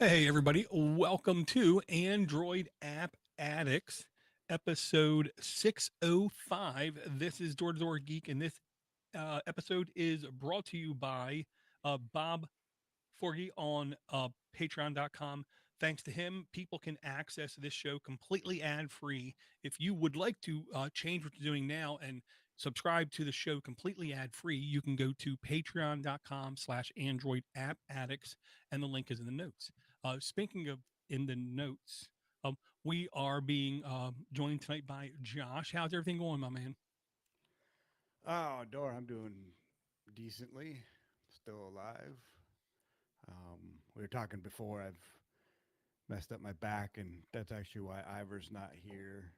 Hey, everybody. Welcome to Android App Addicts, episode 605. This is DoorToDoorGeek, and this episode is brought to you by Bob Forgy on patreon.com. Thanks to him, people can access this show completely ad free. If you would like to change what you're doing now and subscribe to the show completely ad free, you can go to patreon.com/Android App Addicts, and the link is in the notes. Speaking of in the notes, we are being joined tonight by Josh. How's everything going, my man? Oh, Dor, I'm doing decently. Still alive. We were talking before. I've messed up my back, and that's actually why Ivor's not here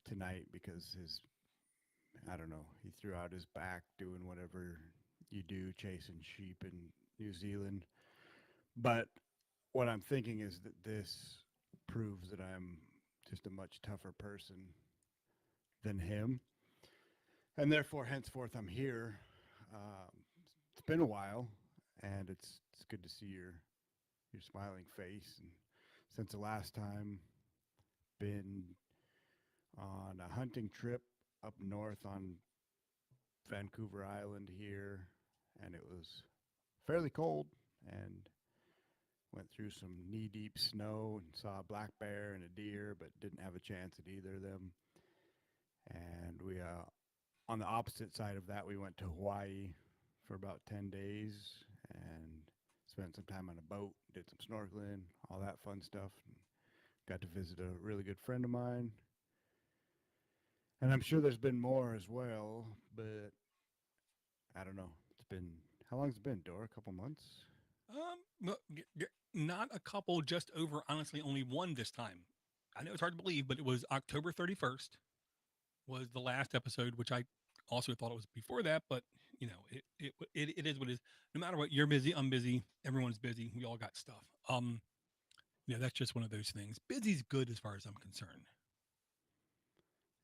tonight because I don't know, he threw out his back doing whatever you do, chasing sheep in New Zealand. But what I'm thinking is that this proves that I'm just a much tougher person than him. And therefore, henceforth, I'm here. Um, it's been a while, and it's good to see your smiling face. And since the last time, been on a hunting trip up north on Vancouver Island here, and it was fairly cold, and went through some knee deep snow and saw a black bear and a deer, but didn't have a chance at either of them. And we on the opposite side of that, we went to Hawaii for about 10 days and spent some time on a boat, did some snorkeling, all that fun stuff. And got to visit a really good friend of mine. And I'm sure there's been more as well, but I don't know. How long's it been, Dora? A couple months? Not a couple, just over, honestly, only one this time. I know it's hard to believe, but it was October 31st was the last episode, which I also thought it was before that, but it is what it is. No matter what, you're busy, I'm busy, everyone's busy. We all got stuff. That's just one of those things. Busy's good as far as I'm concerned.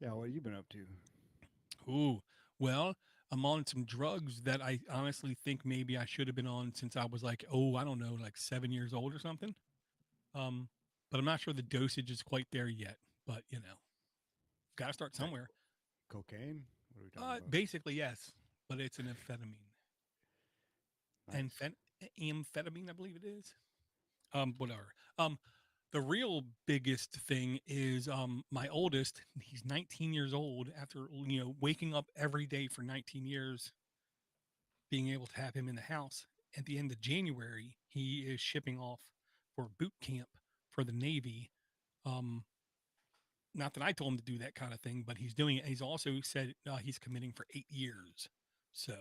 Yeah, what have you been up to? Ooh, well, I'm on some drugs that I honestly think maybe I should have been on since I was like, oh, I don't know, like 7 years old or something. Um, but I'm not sure the dosage is quite there yet. But got to start Is that somewhere. cocaine? What are we talking about? Basically, yes, but it's an amphetamine. Nice. Amphetamine, I believe it is. Whatever. Um, the real biggest thing is my oldest. He's 19 years old. After waking up every day for 19 years, being able to have him in the house. At the end of January, he is shipping off for boot camp for the Navy. Um, Not that I told him to do that kind of thing, but he's doing it. He's also said he's committing for 8 years. So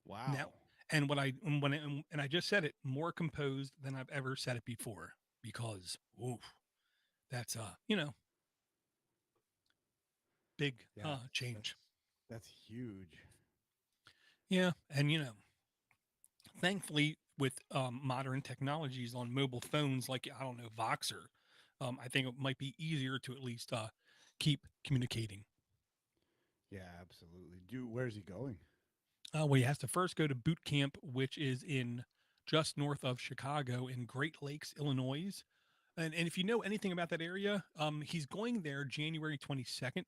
now, Wow. and what I when and I just said it more composed than I've ever said it before because oof, that's big Yeah, change. that's huge. Yeah, and thankfully with modern technologies on mobile phones like I don't know Voxer, I think it might be easier to at least keep communicating. Yeah, absolutely. Where's he going? Well, he has to first go to boot camp, which is in just north of Chicago in Great Lakes, Illinois. And if you know anything about that area, he's going there January 22nd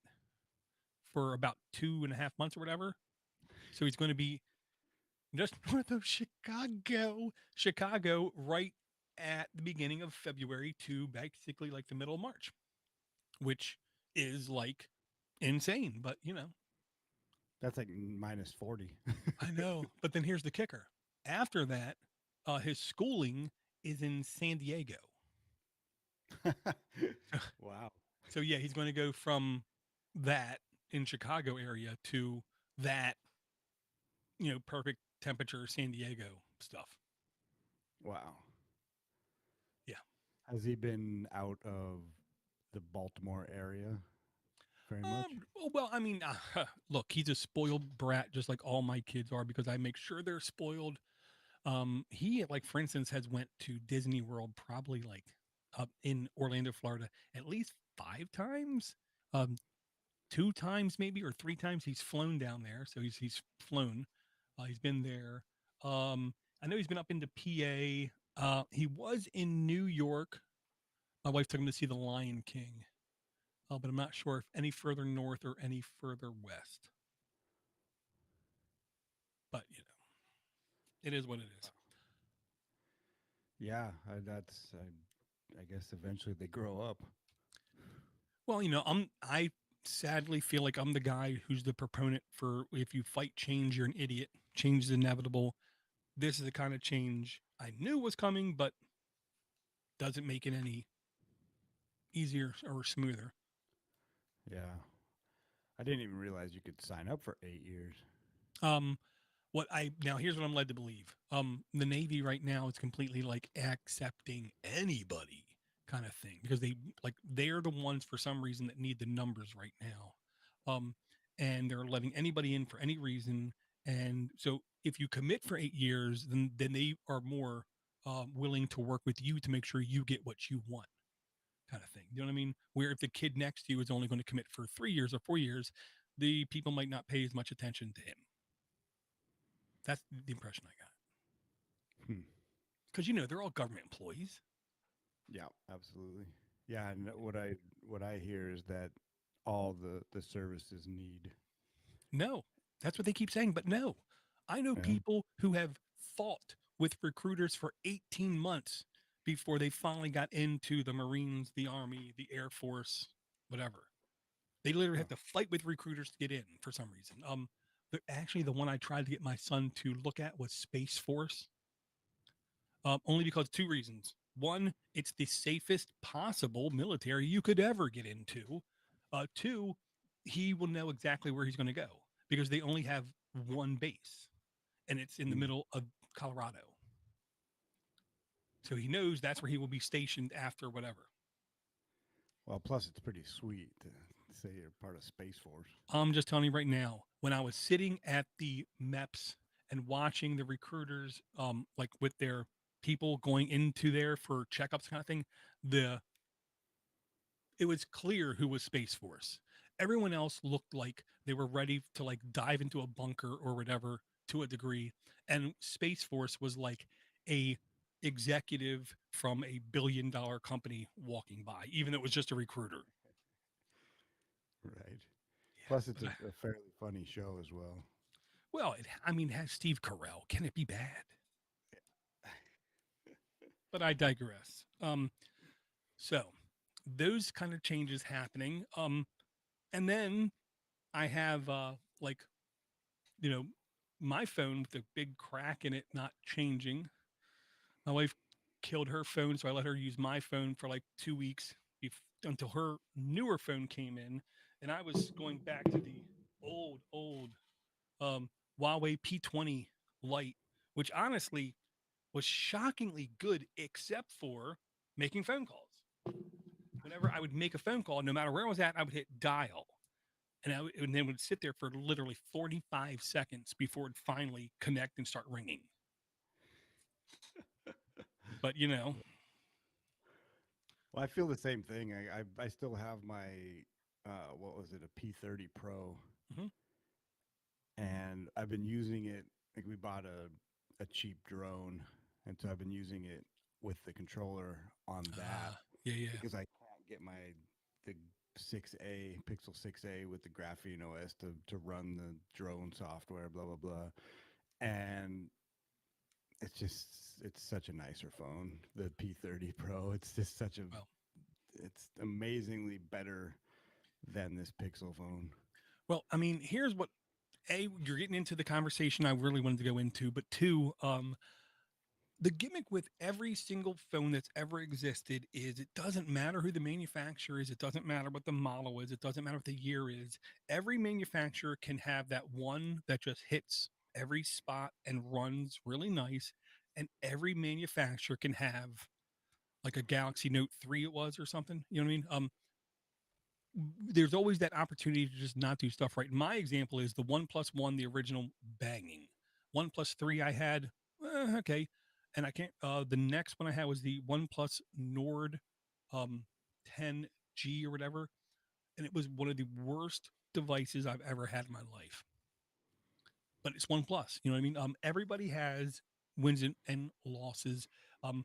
for about 2.5 months or whatever. So he's going to be just north of Chicago, right at the beginning of February to basically like the middle of March, which is like insane. But That's like minus 40. I know. But then here's the kicker. After that, his schooling is in San Diego. Wow. So yeah, he's going to go from that in Chicago area to that, perfect temperature San Diego stuff. Wow. Yeah. Has he been out of the Baltimore area very much? Well, I mean, look, he's a spoiled brat, just like all my kids are, because I make sure they're spoiled. He, like, for instance, has went to Disney World probably like up in Orlando, Florida, at least 5 times. Um, 2 times maybe or 3 times he's flown down there. So he's flown. He's been there. I know he's been up into PA. He was in New York. My wife took him to see The Lion King, but I'm not sure if any further north or any further west. But it is what it is. Yeah, I guess eventually they grow up. Well, I sadly feel like I'm the guy who's the proponent for if you fight change, you're an idiot. Change is inevitable. This is the kind of change I knew was coming, but doesn't make it any easier or smoother. Yeah, I didn't even realize you could sign up for 8 years. Um, what I now here's what I'm led to believe. The Navy right now is completely like accepting anybody kind of thing because they're the ones for some reason that need the numbers right now. And they're letting anybody in for any reason. And so if you commit for 8 years, then they are more willing to work with you to make sure you get what you want, kind of thing. You know what I mean? Where if the kid next to you is only going to commit for 3 years or 4 years, the people might not pay as much attention to him. That's the impression I got. Hmm. Because they're all government employees. Yeah, absolutely. Yeah, and what I hear is that all the services need. No, that's what they keep saying. But no, I know Yeah. people who have fought with recruiters for 18 months before they finally got into the Marines, the Army, the Air Force, whatever. They literally Huh. have to fight with recruiters to get in for some reason. Actually, the one I tried to get my son to look at was Space Force, only because two reasons. One, it's the safest possible military you could ever get into. Two, he will know exactly where he's going to go because they only have one base and it's in the Hmm. middle of Colorado. So he knows that's where he will be stationed after whatever. Well, plus it's pretty sweet to say you're part of Space Force. I'm just telling you right now, when I was sitting at the MEPS and watching the recruiters, like with their people going into there for checkups kind of thing, the it was clear who was Space Force. Everyone else looked like they were ready to like dive into a bunker or whatever to a degree, and Space Force was like a executive from a billion-dollar company walking by, even though it was just a recruiter. Right. Yeah, Plus, it's a fairly funny show as well. well, I mean, it has Steve Carell. Can it be bad? But I digress. So those kind of changes happening. And then I have like you know, my phone with the big crack in it not changing. My wife killed her phone, so I let her use my phone for like 2 weeks until her newer phone came in, and I was going back to the old um, Huawei P20 Lite, which honestly was shockingly good, except for making phone calls. Whenever I would make a phone call, no matter where I was at, I would hit dial, and then would sit there for literally 45 seconds before it finally connect and start ringing. But Well, I feel the same thing. I still have my what was it, a P30 Pro, mhm. and I've been using it. Like we bought a cheap drone, and so I've been using it with the controller on that Yeah, yeah. because I can't get the 6A Pixel 6A with the Graphene OS to run the drone software. Blah blah blah, and it's such a nicer phone, the P30 Pro. It's just such a Well, it's amazingly better than this Pixel phone. I mean, here's what you're getting into the conversation I really wanted to go into, but two, the gimmick with every single phone that's ever existed is it doesn't matter who the manufacturer is, it doesn't matter what the model is, it doesn't matter what the year is. Every manufacturer can have that one that just hits every spot and runs really nice, and every manufacturer can have like a Galaxy Note 3 it was or something. You know what I mean? There's always that opportunity to just not do stuff right. My example is the One Plus One, the original banging. One Plus Three I had, okay, and I can't. The next one I had was the One Plus Nord, 10G or whatever, and it was one of the worst devices I've ever had in my life. But it's One Plus. You know what I mean? Everybody has wins and losses. Um,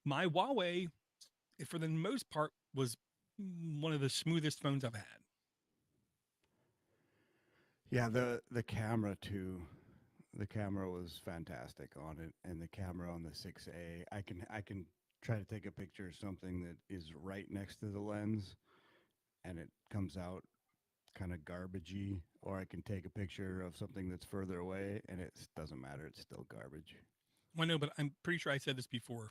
my Huawei, for the most part, was one of the smoothest phones I've had. Yeah, the camera too. The camera was fantastic on it, and the camera on the 6A. I can try to take a picture of something that is right next to the lens, and it comes out kind of garbagey, or I can take a picture of something that's further away, and it doesn't matter. It's still garbage. I know, but I'm pretty sure I said this before.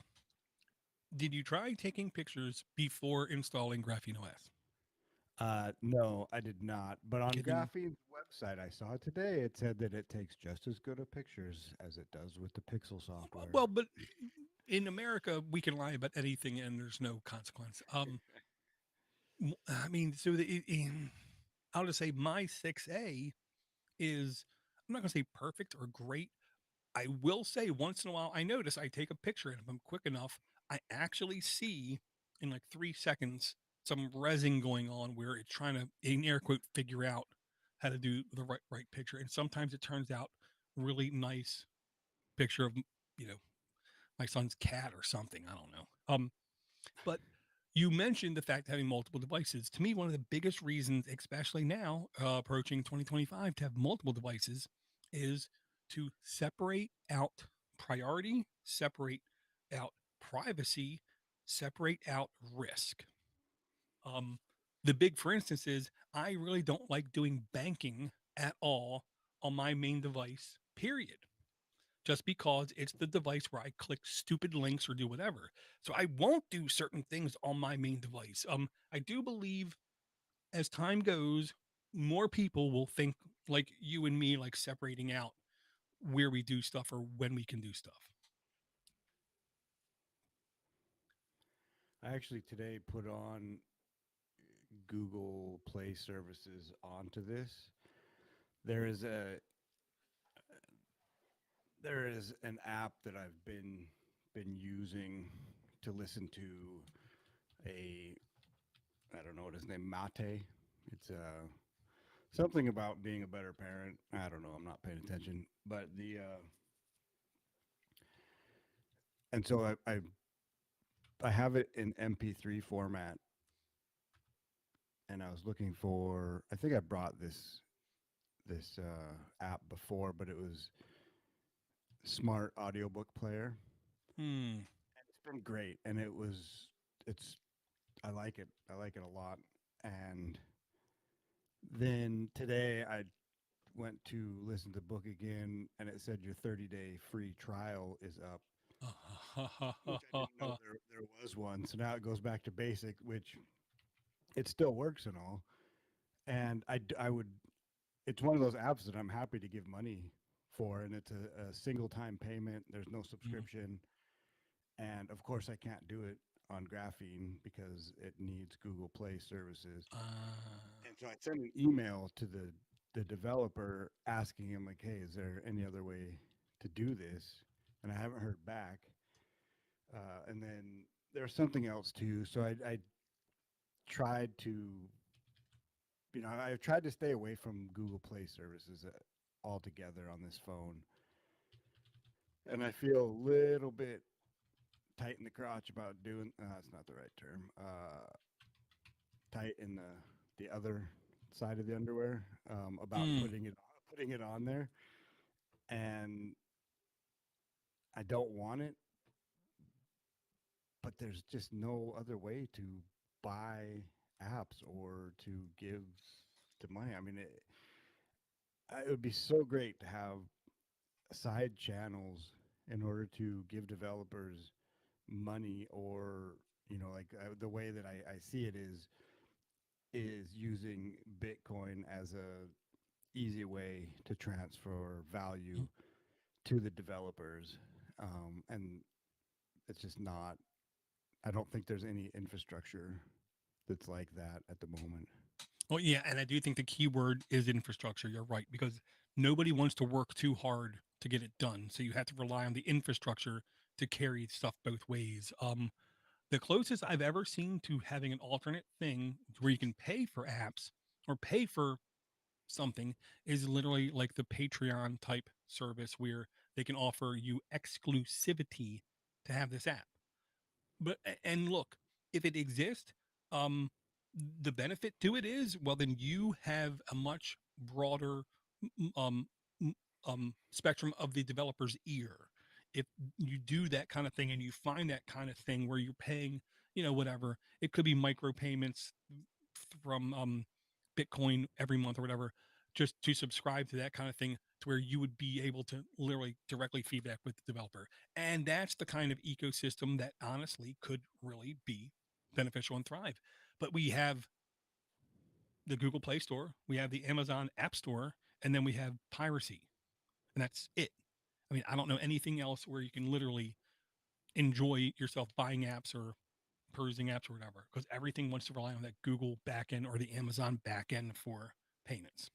Did you try taking pictures before installing Graphene OS? No, I did not. But on Okay, then, Graphene's website, I saw today, it said that it takes just as good of pictures as it does with the Pixel software. well, but in America, we can lie about anything and there's no consequence. I mean, so I'll just say my 6A is, I'm not going to say perfect or great. I will say once in a while, I notice I take a picture and if I'm quick enough, I actually see in like 3 seconds some resin going on where it's trying to, in air quote, figure out how to do the right picture. And sometimes it turns out really nice picture of, you know, my son's cat or something. I don't know. But you mentioned the fact having multiple devices. To me, one of the biggest reasons, especially now approaching 2025, to have multiple devices is to separate out priority, separate out privacy, separate out risk. Um, the big, for instance, is I really don't like doing banking at all on my main device, period, just because it's the device where I click stupid links or do whatever. So I won't do certain things on my main device. I do believe as time goes, more people will think like you and me, like separating out where we do stuff or when we can do stuff. I actually today put on Google Play services onto this. There is a there is an app that I've been using to listen to a I don't know what his name Mate. It's something about being a better parent. I don't know. I'm not paying attention, but the and so I have it in MP3 format, and I was looking for. I think I brought this app before, but it was smart audiobook player. Hmm. It's been great, and it's I like it. I like it a lot. And then today I went to listen to the book again, and it said your 30-day free trial is up, which I didn't know there was one. So now it goes back to basic, which it still works and all. And I would, it's one of those apps that I'm happy to give money for, and it's a single time payment. There's no Mhm. subscription, and of course I can't do it on Graphene because it needs Google Play services. And so I sent an email to the developer asking him like, hey, is there any other way to do this? And I haven't heard back. And then there's something else too. So I tried to, I tried to stay away from Google Play services altogether on this phone. And I feel a little bit tight in the crotch about doing. That's not the right term. Tight in the other side of the underwear about Mm. putting it on there, and I don't want it, but there's just no other way to buy apps or to give the money. I mean, it would be so great to have side channels in order to give developers money, or like the way that I see it is using Bitcoin as a easy way to transfer value Mm. to the developers, and it's just not. I don't think there's any infrastructure that's like that at the moment. Well, yeah, and I do think the key word is infrastructure. You're right, because nobody wants to work too hard to get it done. So you have to rely on the infrastructure to carry stuff both ways. The closest I've ever seen to having an alternate thing where you can pay for apps or pay for something is literally like the Patreon type service where they can offer you exclusivity to have this app. And look, if it exists, um, the benefit to it is, well, then you have a much broader um, spectrum of the developer's ear. If you do that kind of thing and you find that kind of thing where you're paying, whatever, it could be micro payments from Bitcoin every month or whatever, just to subscribe to that kind of thing, to where you would be able to literally directly feedback with the developer. And that's the kind of ecosystem that honestly could really be beneficial and thrive. But we have the Google Play Store, we have the Amazon App Store, and then we have piracy. And that's it. I mean, I don't know anything else where you can literally enjoy yourself buying apps or perusing apps or whatever, because everything wants to rely on that Google backend or the Amazon backend for payments.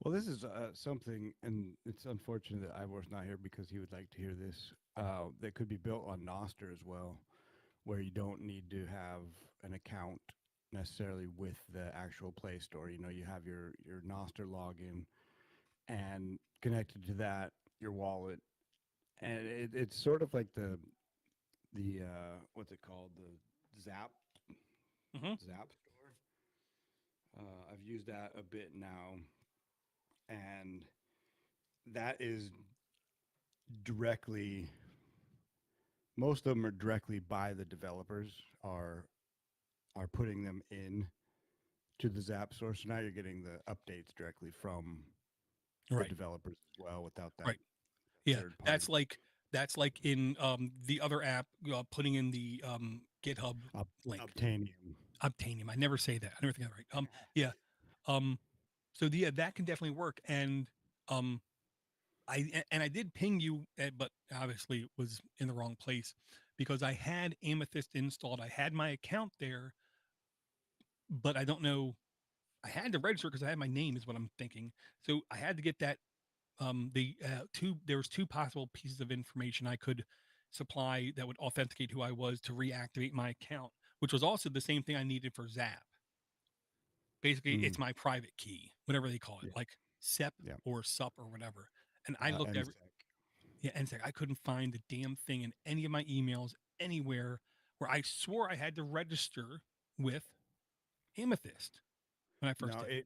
Well, this is something, and it's unfortunate that Ivor's not here because he would like to hear this. That could be built on Noster as well, where you don't need to have an account necessarily with the actual Play Store. You know, you have your Noster login and connected to that your wallet, and it's sort of like the what's it called, the Mm-hmm. Zap Store. I've used that a bit now, and that is directly, most of them are directly by the developers, are putting them in to the Zap Store. So now you're getting the updates directly from the Right. developers as well, without that Right. Yeah. third That's party. like that's like in the other app, putting in the GitHub Up, link. Obtainium. Obtainium. I never say that. I never think that right. Yeah. Um, so yeah, that can definitely work. And um, I did ping you, but obviously it was in the wrong place, because I had Amethyst installed. I had my account there, but I don't know. I had to register because I had my name, is what I'm thinking. So I had to get that. There was two possible pieces of information I could supply that would authenticate who I was to reactivate my account, which was also the same thing I needed for Zap. Basically, Mm, it's my private key, whatever they call it, yeah, like SEP yeah. or SUP or whatever. And I looked And every, yeah, and it's like I couldn't find the damn thing in any of my emails anywhere, where I swore I had to register with Amethyst when I first no, did.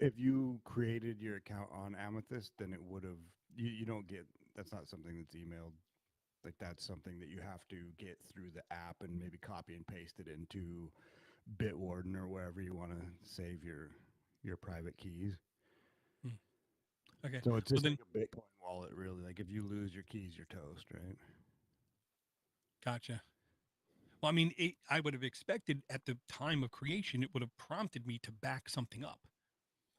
if you created your account on Amethyst, then it would have. You don't get. That's not something that's emailed. Like, that's something that you have to get through the app and maybe copy and paste it into Bitwarden or wherever you want to save your private keys. Hmm. Okay, So it's well just then, like a Bitcoin wallet, really. Like, if you lose your keys, you're toast, right? gotcha. Well, I mean, I would have expected at the time of creation, it would have prompted me to back something up,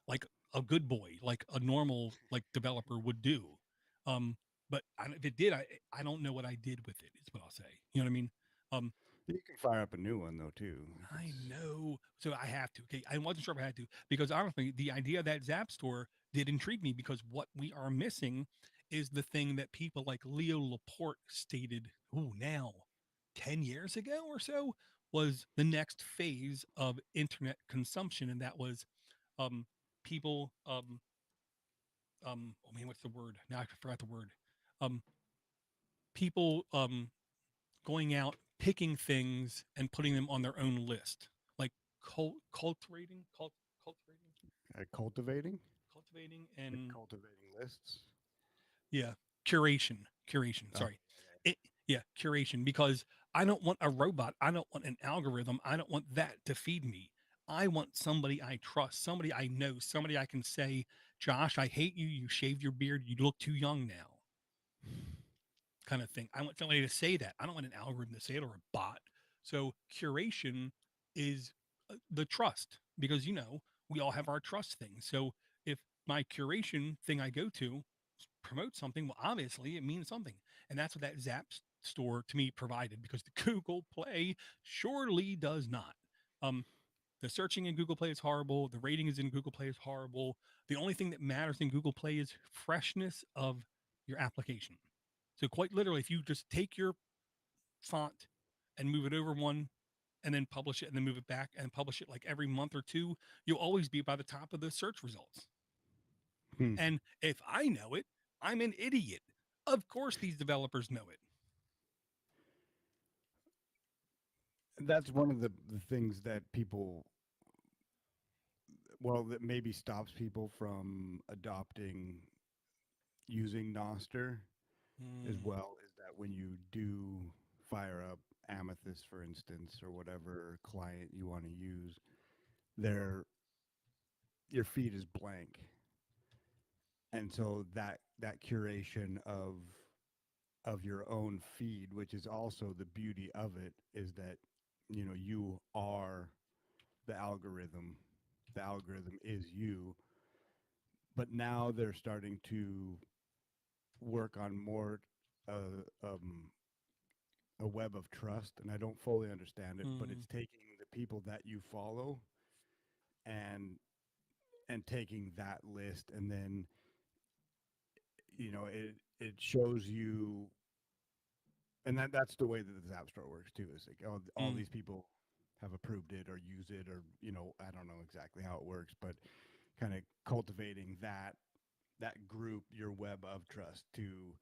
like a good boy, like a normal like developer would do. Um, but if it did, I don't know what I did with it. Is what I'll say. You know what I mean? Um, You can fire up a new one though too. Like, I it's know. So I have to. Okay. I wasn't sure if I had to, because honestly, the idea of that Zap store did intrigue me, because what we are missing is the thing that people like Leo Laporte stated, now 10 years ago or so, was the next phase of internet consumption. And that was um, people, oh man, what's the word? Now I forgot the word. Um, People going out, picking things and putting them on their own list, like cultivating, cultivating, cultivating, like and cultivating lists. yeah, curation. Oh, Sorry, it, yeah, curation. Because I don't want a robot. I don't want an algorithm. I don't want that to feed me. I want somebody I trust, somebody I know, somebody I can say, Josh, I hate you. You shaved your beard. You look too young now, kind of thing. I want somebody to say that. I don't want an algorithm to say it, or a bot. So curation is the trust, because we all have our trust things. So if my curation thing I go to promotes something, well, obviously it means something, and that's what that Zap store to me provided, because the Google Play surely does not. Um, the searching in Google Play is horrible. The rating is in Google Play is horrible. The only thing that matters in Google Play is freshness of your application. So quite literally, if you just take your font and move it over one, and then publish it, and then move it back and publish it like every month or two, you'll always be by the top of the search results. hmm. And if I know it, I'm an idiot. Of course, these developers know it. That's one of the things that people, well, that maybe stops people from adopting using Noster as Mm, well, is that when you do fire up Amethyst, for instance, or whatever client you want to use, there your feed is blank, and so that curation of your own feed, which is also the beauty of it, is that you are the algorithm. The algorithm is you, but now they're starting to work on more uh, um, a web of trust, and I don't fully understand it, but mm, it's taking the people that you follow and taking that list, and then it shows you, and that's the way that the App Store works too. Is like, oh, all mm, these people have approved it or use it, or I don't know exactly how it works, but kind of cultivating that group, your web of trust, to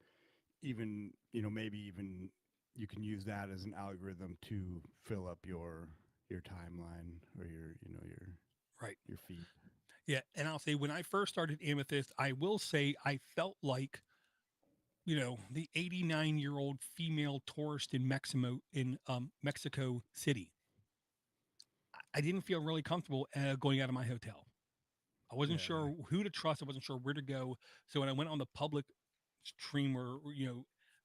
even maybe even you can use that as an algorithm to fill up your timeline or right. your feed. Yeah. And I'll say when I first started Amethyst, I will say I felt like, the 89-year-old female tourist in Mexico City. I didn't feel really comfortable going out of my hotel. I wasn't Yeah, sure who to trust. I wasn't sure where to go. So when I went on the public stream where,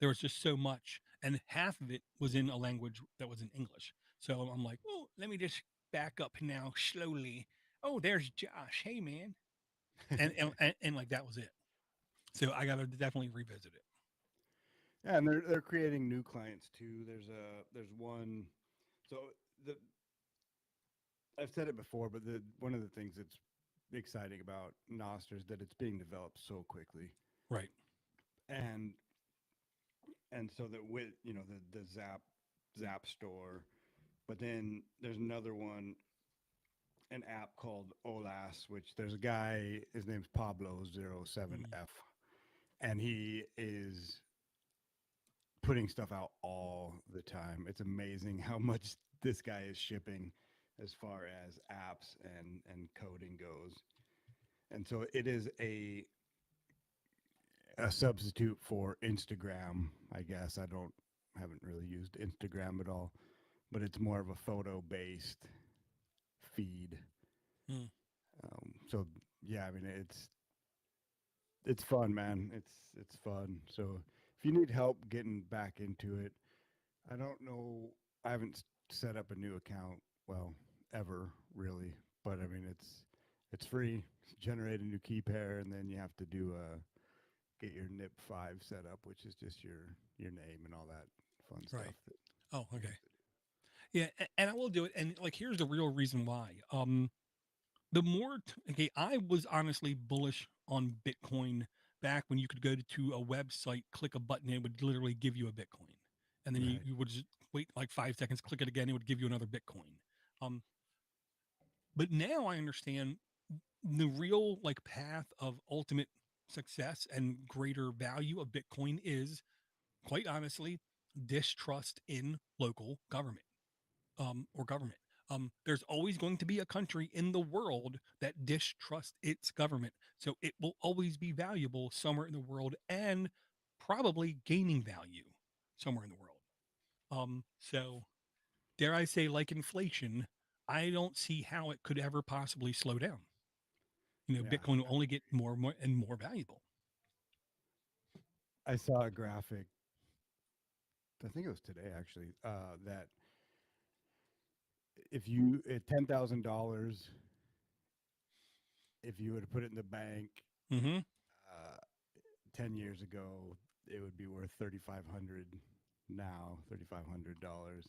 there was just so much and half of it was in a language that was in English. So I'm like, oh, let me just back up now slowly. Oh, there's Josh. Hey, man. And like that was it. So I got to definitely revisit it. yeah, and they're creating new clients too. There's one. So the I've said it before, but the one of the things that's exciting about Noster is that it's being developed so quickly, Right. and so that with the Zap store, but then there's another one, an app called Olas, which there's a guy, his name's Mm, Pablo07F, and he is putting stuff out all the time. It's amazing how much this guy is shipping as far as apps and coding goes. And so it is a substitute for Instagram, I guess. Haven't really used Instagram at all, but it's more of a photo based feed. mm, So yeah, I mean it's fun, man. It's fun. So if you need help getting back into it, I don't know. I haven't set up a new account, well, ever really. But I mean, it's free. Generate a new key pair, and then you have to do get your NIP5 set up, which is just your name and all that fun right. stuff that Oh, you okay. have to do. Yeah. And I will do it. And like, here's the real reason why. The more okay, I was honestly bullish on Bitcoin back when you could go to a website, click a button, and it would literally give you a Bitcoin, and then you, Right. you would just wait like 5 seconds, click it again, it would give you another Bitcoin. Um, but now I understand the real like path of ultimate success and greater value of Bitcoin is quite honestly distrust in local government or government. There's always going to be a country in the world that distrusts its government. So it will always be valuable somewhere in the world and probably gaining value somewhere in the world. So dare I say, like inflation, I don't see how it could ever possibly slow down. Yeah. Bitcoin will only get more and more and more valuable. I saw a graphic. I think it was today actually. That if you at $10,000, if you were to put it in the bank Mm-hmm. uh, 10 years ago, it would be worth 3,500 now, $3,500.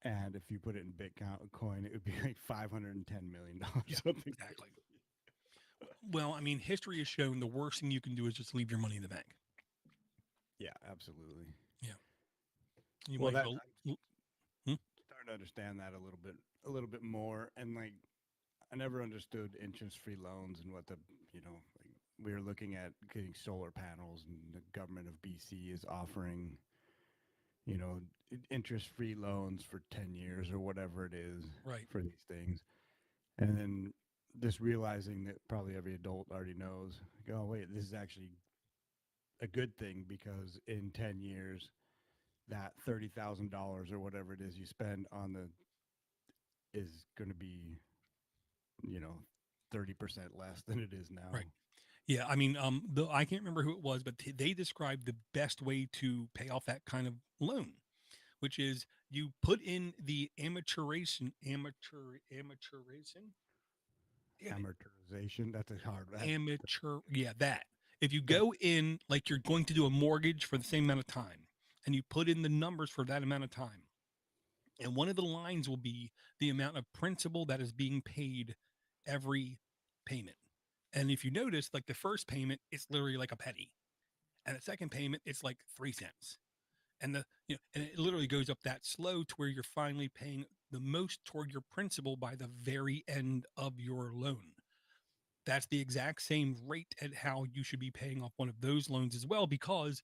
And if you put it in Bitcoin, it would be like $510 million, Yeah, something exactly. crazy. Well, I mean, history has shown the worst thing you can do is just leave your money in the bank. Yeah, absolutely. Yeah. You Well, might as that well. I'm Hmm? starting to understand that a little bit more. And like, I never understood interest-free loans and what like we were looking at getting solar panels, and the government of BC is offering, you know, interest-free loans for 10 years or whatever it is Right. for these things. And then just realizing that probably every adult already knows, like, oh, wait, this is actually a good thing because in 10 years, that $30,000 or whatever it is you spend on the is going to be, you know, 30% less than it is now. Right. Yeah, I mean, I can't remember who it was, but they described the best way to pay off that kind of loan, which is you put in the amateurization. Damn it, Amortization, that's a hard that. amateur. Yeah, that. If you go in like you're going to do a mortgage for the same amount of time, and you put in the numbers for that amount of time, and one of the lines will be the amount of principal that is being paid every payment. And if you notice, like the first payment, it's literally like a penny, and the second payment, it's like 3 cents. And and it literally goes up that slow to where you're finally paying the most toward your principal by the very end of your loan. That's the exact same rate at how you should be paying off one of those loans as well, because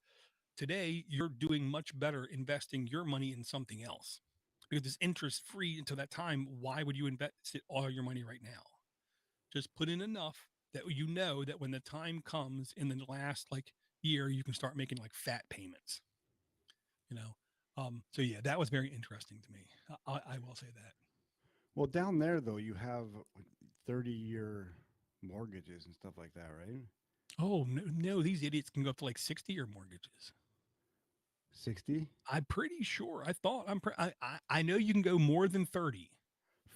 today you're doing much better investing your money in something else because it's interest free until that time. Why would you invest all your money right now? Just put in enough that you know that when the time comes in the last like year, you can start making like fat payments, you know? So yeah, that was very interesting to me. I will say that. Well, down there though, you have 30-year mortgages and stuff like that, right? Oh no, no, these idiots can go up to like 60-year mortgages. 60, I'm pretty sure. I thought I know you can go more than 30.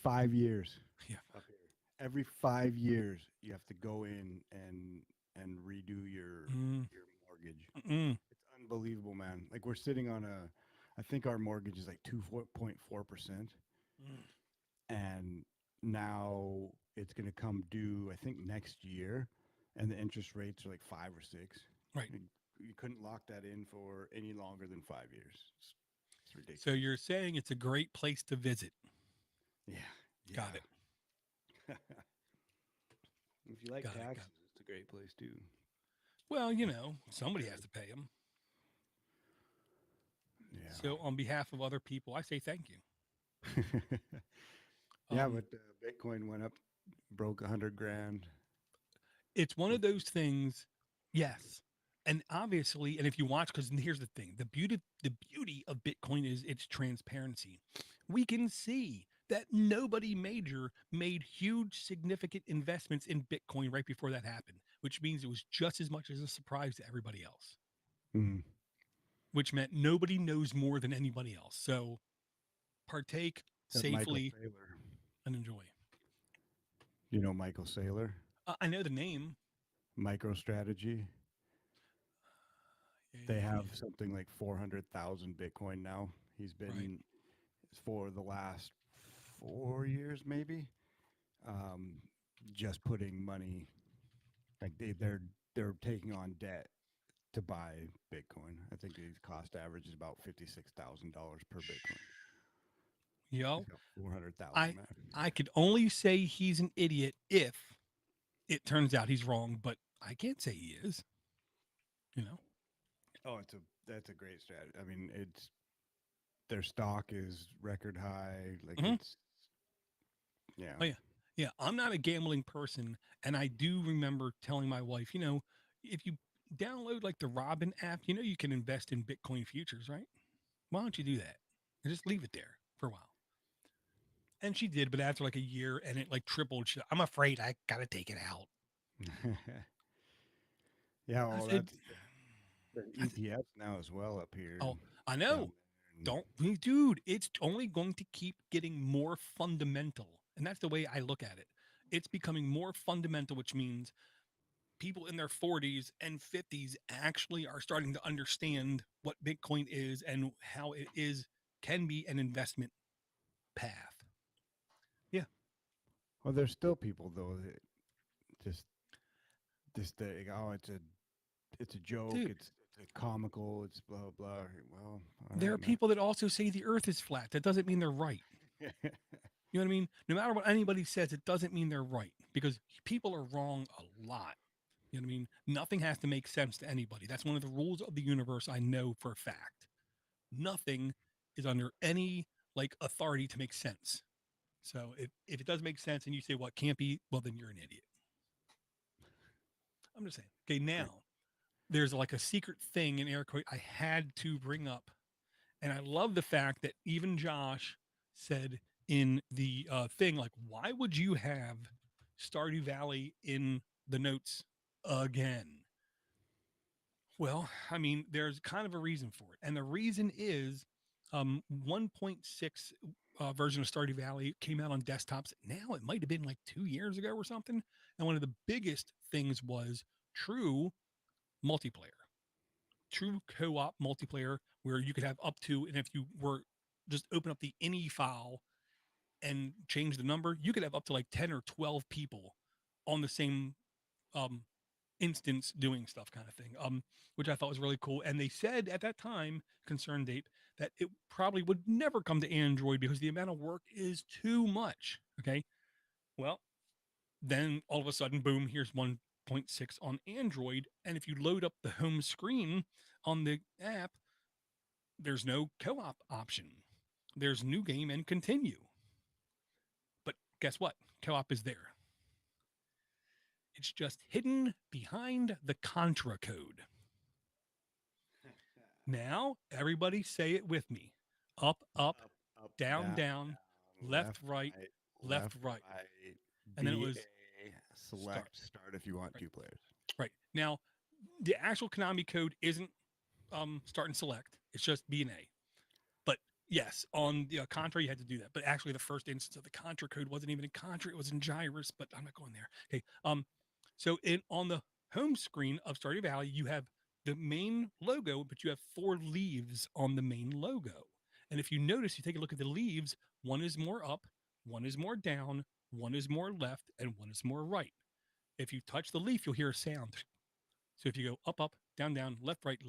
5 years Yeah. up here. Every 5 years, you have to go in and redo Mm, your mortgage. mm, It's unbelievable, man. Like we're sitting on a, I think our mortgage is like 2.4%, mm. and now it's going to come due, I think next year, and the interest rates are like 5 or 6. Right. You couldn't lock that in for any longer than 5 years. It's So ridiculous. you're saying it's a great place to visit. Yeah, Got it. yeah. If you like Got it. Got taxes, it. it's a great place too. Well, somebody has to pay them. Yeah. So on behalf of other people, I say thank you. Yeah, Um, but Bitcoin went up, broke 100 grand. it's one of those things, yes. And obviously, and if you watch, because here's the thing, the beauty of Bitcoin is its transparency. We can see that nobody major made huge significant investments in Bitcoin right before that happened, which means it was just as much as a surprise to everybody else, Mm. which meant nobody knows more than anybody else. So partake That Michael safely Saylor. and enjoy. You know Michael Saylor? I know the name. MicroStrategy. Yeah, They yeah, have yeah. something like 400,000 Bitcoin now. He's Right. been for the last 4 years, maybe, um, just putting money like they're taking on debt to buy Bitcoin. I think the cost average is about $56,000 per Bitcoin. He's Yo, got 400,000, I man. I could only say he's an idiot if it turns out he's wrong, but I can't say he is, you know. Oh, that's a great strategy. I mean, it's their stock is record high. Like Hmm. it's yeah. Oh yeah. Yeah, I'm not a gambling person, and I do remember telling my wife, if you download like the Robin app, you can invest in Bitcoin futures, right? Why don't you do that? And just leave it there for a while. And she did, but after like a year and it like tripled, I'm afraid I gotta take it out. Yeah, I well, said, that's their I said, ETFs now as well up here oh, I down know. there. Don't, dude, it's only going to keep getting more fundamental. And that's the way I look at it. It's becoming more fundamental, which means people in their 40s and 50s actually are starting to understand what Bitcoin is and how it can be an investment path. Yeah, Well, there's still people though that just think, oh, it's a joke, dude, it's a comical, it's blah blah. Well, all there are right, man. people that also say the earth is flat. That doesn't mean they're right. You know what I mean? No matter what anybody says, it doesn't mean they're right because people are wrong a lot. You know what I mean? Nothing has to make sense to anybody. That's one of the rules of the universe I know for a fact. nothing is under any like authority to make sense. So if it does make sense and you say, well, it can't be, well, then you're an idiot. I'm just saying. Okay, Great. now there's like a secret thing in air quote I had to bring up. And I love the fact that even Josh said in the thing, like, why would you have Stardew Valley in the notes again? Well, I mean, there's kind of a reason for it. And the reason is 1.6 version of Stardew Valley came out on desktops. Now it might have been like 2 years ago or something. And one of the biggest things was true multiplayer, true co-op multiplayer where you could have up to, and if you were just open up the any file and change the number, you could have up to like 10 or 12 people on the same um, instance doing stuff kind of thing, which I thought was really cool. And they said at that time, concern date, that it probably would never come to Android because the amount of work is too much. Okay. Well, then all of a sudden, boom, here's 1.6 on Android. And if you load up the home screen on the app, there's no co op option. There's new game and continue. But guess what? Co op is there. It's just hidden behind the Contra code. Now, everybody say it with me: up, up, Up, up, down, down, down, down, left, right, right, left, left, right. right. And then it was BA, start. select, start if you want Right. two players. Right. Now, the actual Konami code isn't start and select, it's just B and A. But yes, on the Contra, you had to do that. But actually, the first instance of the Contra code wasn't even in Contra; it was in Gyrus. But I'm not going there. Okay. So in on the home screen of Stardew Valley, you have the main logo, but you have four leaves on the main logo. And if you notice, you take a look at the leaves. One is more up, one is more down, one is more left, and one is more right. If you touch the leaf, you'll hear a sound. So if you go up, up, down, down, left, right,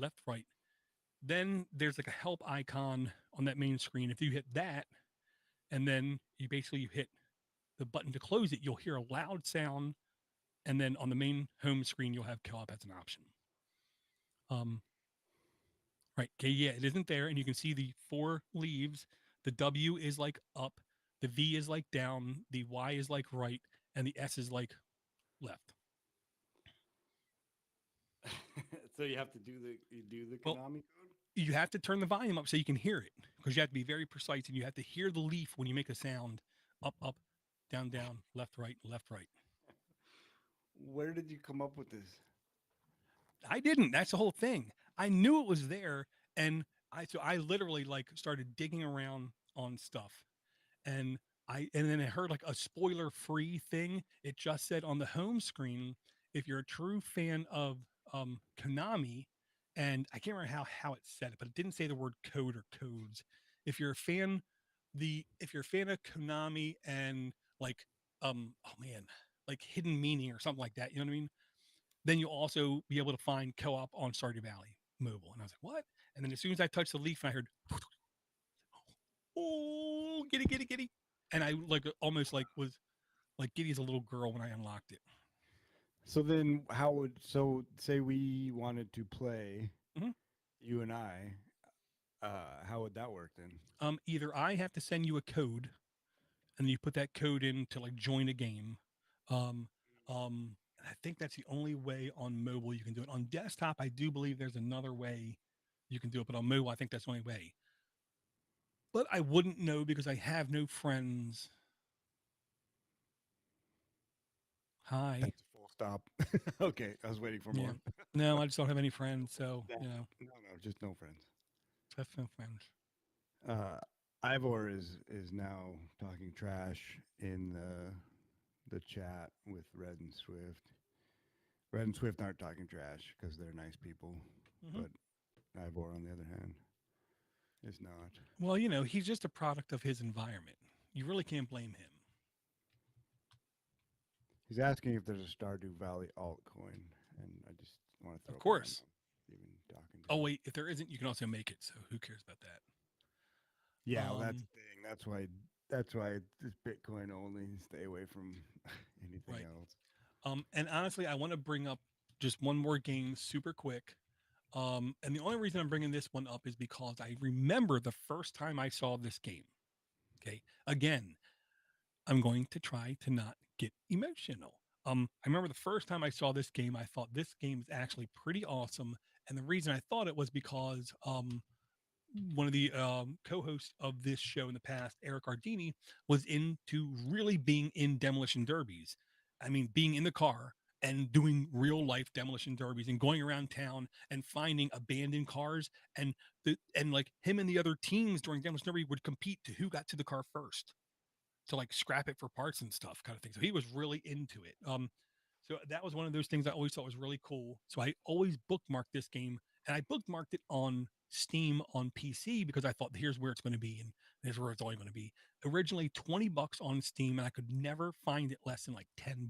then there's like a help icon on that main screen. If you hit that, and then you hit the button to close it, you'll hear a loud sound. And then on the main home screen, you'll have co-op as an option. Um, right. Okay. Yeah, it isn't there. And you can see the four leaves. The W is like up, the V is like down, the Y is like right, and the S is like left. So you have to do the Well, Konami code. you have to turn the volume up so you can hear it because you have to be very precise and you have to hear the leaf when you make a sound: up, up, down, down, left, right, left, right. Where did you come up with this? I didn't. That's the whole thing. I knew it was there, and I literally like started digging around on stuff, and and then I heard like a spoiler free thing. It just said on the home screen, if you're a true fan of Konami, and I can't remember how it said it, but it didn't say the word code or codes. If you're a fan, if you're a fan of Konami and like oh man, like hidden meaning or something like that, you know what I mean? Then you'll also be able to find co-op on Stardew Valley mobile. And I was like, what? And then as soon as I touched the leaf, and I heard, oh, giddy, giddy, giddy. And I like almost like was like giddy as a little girl when I unlocked it. So then, how would say we wanted to play Mhm. you and I? How would that work then? Either I have to send you a code and you put that code in to like join a game. Um, and I think that's the only way on mobile you can do it. On desktop, I do believe there's another way you can do it, but on mobile, I think that's the only way. But I wouldn't know because I have no friends. Hi. That's a full stop. Okay, I was waiting for Yeah. more. No, I just don't have any friends. So, That- you know, no, just no friends. I have no friends. Uh, Ivor is now talking trash in the chat with Red and Swift. Red and Swift aren't talking trash because they're nice people, Hmm. but Ivor, on the other hand, is not. Well, he's just a product of his environment. You really can't blame him. He's asking if there's a Stardew Valley altcoin, and I just want to Of throw up a hand course. on even talking to Oh, him. wait. If there isn't, you can also make it. So who cares about that? Yeah, well, that's the thing. That's why it's Bitcoin only. Stay away from anything Right. else. And honestly, I want to bring up just one more game super quick. And the only reason I'm bringing this one up is because I remember the first time I saw this game. Okay. Again, I'm going to try to not get emotional. I remember the first time I saw this game, I thought this game is actually pretty awesome. And the reason I thought it was because one of the co-hosts of this show in the past, Eric Ardini, was into really being in demolition derbies. I mean, being in the car and doing real life demolition derbies and going around town and finding abandoned cars and like him and the other teams during demolition derby would compete to who got to the car first to like scrap it for parts and stuff kind of thing. So he was really into it. So that was one of those things I always thought was really cool. So I always bookmarked this game and I bookmarked it on Steam on PC because I thought here's where it's going to be and here's where it's only going to be. Originally $20 on Steam and I could never find it less than like $10.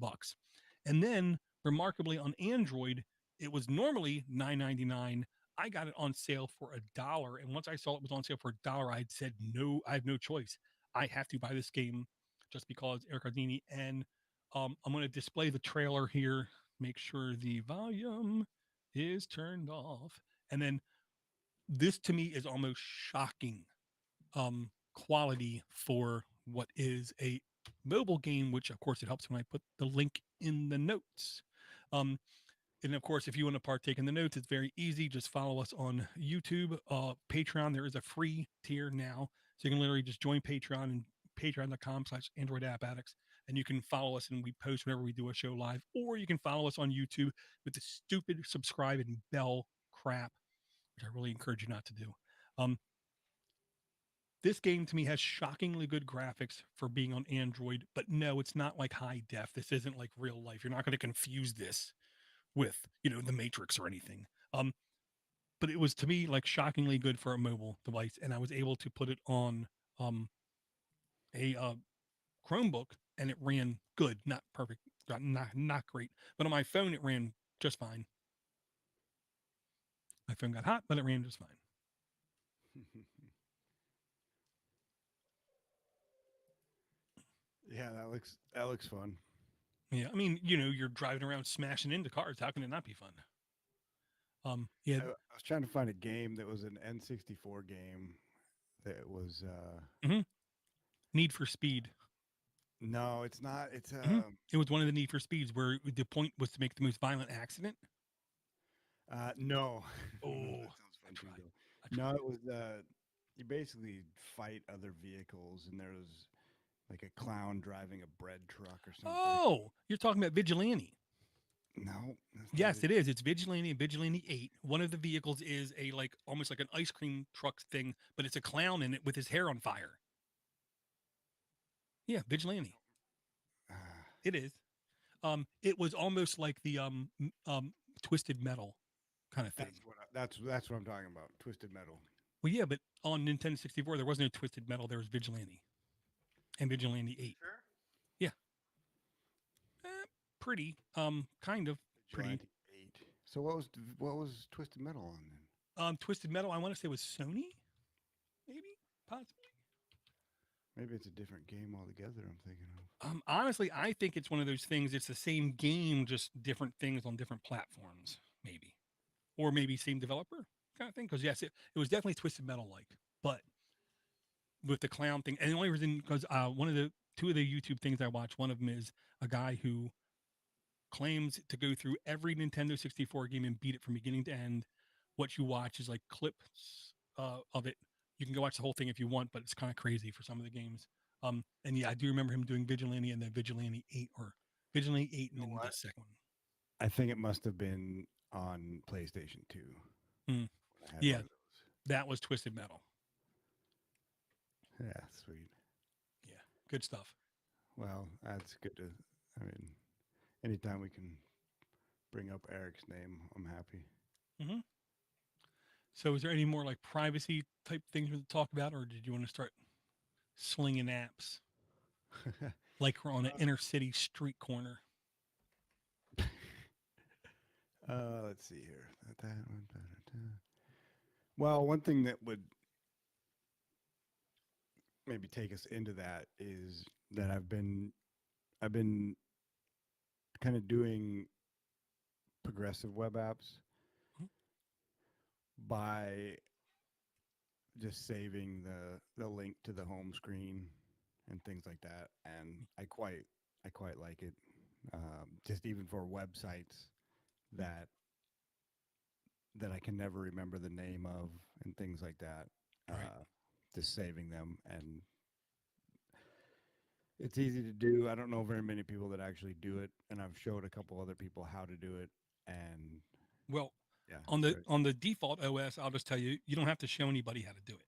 And then remarkably on Android, it was normally $9.99. I got it on sale for $1. And once I saw it was on sale for $1, I'd said, no, I have no choice. I have to buy this game just because Eric Ardini. And I'm going to display the trailer here, make sure the volume is turned off. And then this to me is almost shocking quality for what is a mobile game, which of course it helps when I put the link in the notes. Um, and of course, if you want to partake in the notes, it's very easy. Just follow us on YouTube, Patreon. There is a free tier now. So you can literally just join Patreon and patreon.com/Android App Addicts. And you can follow us and we post whenever we do a show live. Or you can follow us on YouTube with the stupid subscribe and bell crap, which I really encourage you not to do. Um, this game to me has shockingly good graphics for being on Android, but no, it's not like high def. This isn't like real life. You're not going to confuse this with, the Matrix or anything. But it was to me like shockingly good for a mobile device, and I was able to put it on um, a Chromebook, and it ran good, not perfect, not great, but on my phone it ran just fine. My phone got hot, but it ran just fine. Yeah, that looks fun. Yeah, I mean, you're driving around smashing into cars. How can it not be fun? Yeah. I was trying to find a game that was an N64 game that was hmm Need for Speed. no, it's not. It's It was one of the Need for Speeds where the point was to make the most violent accident. no. No, Oh, that sounds I fun too tried. though. I No, tried. it was you basically fight other vehicles and there was like a clown driving a bread truck or something. Oh, you're talking about Vigilante. No, that's not Yes, it. it is. It's Vigilante and Vigilante 8. One of the vehicles is a like almost like an ice cream truck thing, but it's a clown in it with his hair on fire. Yeah, Vigilante. Ah, It is. It was almost like the Twisted Metal kind of thing. that's what I'm talking about. Twisted Metal. Well, yeah, but on Nintendo 64 there wasn't a Twisted Metal, there was Vigilante and Vigilante 8. Sure. Yeah. Pretty kind of pretty. Vigilante 8. So what was Twisted Metal on then? Twisted Metal, I want to say was Sony, maybe, possibly. Maybe it's a different game altogether. I'm thinking of. Honestly, I think it's one of those things. It's the same game, just different things on different platforms, maybe, or maybe same developer kind of thing. Because yes, it was definitely Twisted Metal like, but with the clown thing. And the only reason because one of the two of the YouTube things I watch, one of them is a guy who claims to go through every Nintendo 64 game and beat it from beginning to end. What you watch is like clips of it. You can go watch the whole thing if you want, but it's kind of crazy for some of the games. And yeah, I do remember him doing Vigilante and then Vigilante 8 or Vigilante 8 You and know then the what? second I think it must have been on PlayStation 2 one. when I had one Yeah, of that was Twisted Metal. those. Yeah, sweet. Yeah, good stuff. Well, that's good to. I mean, anytime we can bring up Eric's name, I'm happy. hmm So, is there any more like privacy type things to talk about, or did you want to start slinging apps like we're on an inner city street corner? Let's see here. Well, one thing that would maybe take us into that is that I've been kind of doing progressive web apps. Mhm. by just saving the link to the home screen and things like that. And I quite like it. Just even for websites that that I can never remember the name of and things like that. Right. Just saving them, and it's easy to do. I don't know very many people that actually do it, and I've showed a couple other people how to do it, and Well, yeah, on it's the very on the default OS, I'll just tell you, you don't have to show anybody how to do it.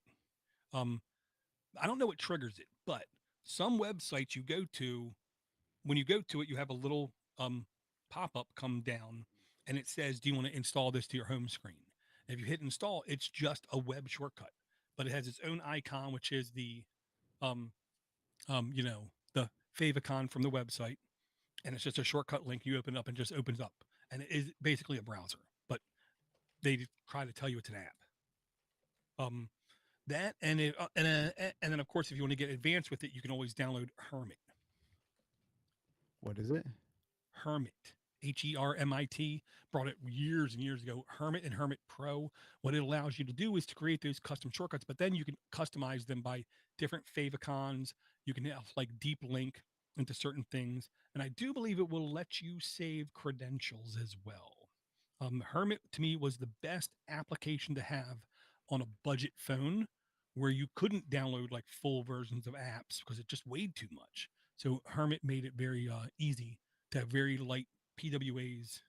I don't know what triggers it, but some websites you go to, when you go to it, you have a little pop up come down, and it says, "Do you want to install this to your home screen?" And if you hit install, it's just a web shortcut, but it has its own icon, which is the um the favicon from the website, and it's just a shortcut link. You open it up and it just opens up, and it is basically a browser, but they try to tell you it's an app. Um, that and then of course, if you want to get advanced with it, you can always download Hermit. what is it? Hermit, Hermit, brought it years and years ago. Hermit and Hermit Pro. What it allows you to do is to create those custom shortcuts, but then you can customize them by different favicons. You can have like deep link into certain things, and I do believe it will let you save credentials as well. Hermit to me was the best application to have on a budget phone where you couldn't download like full versions of apps because it just weighed too much. So Hermit made it very easy to have very light PWAs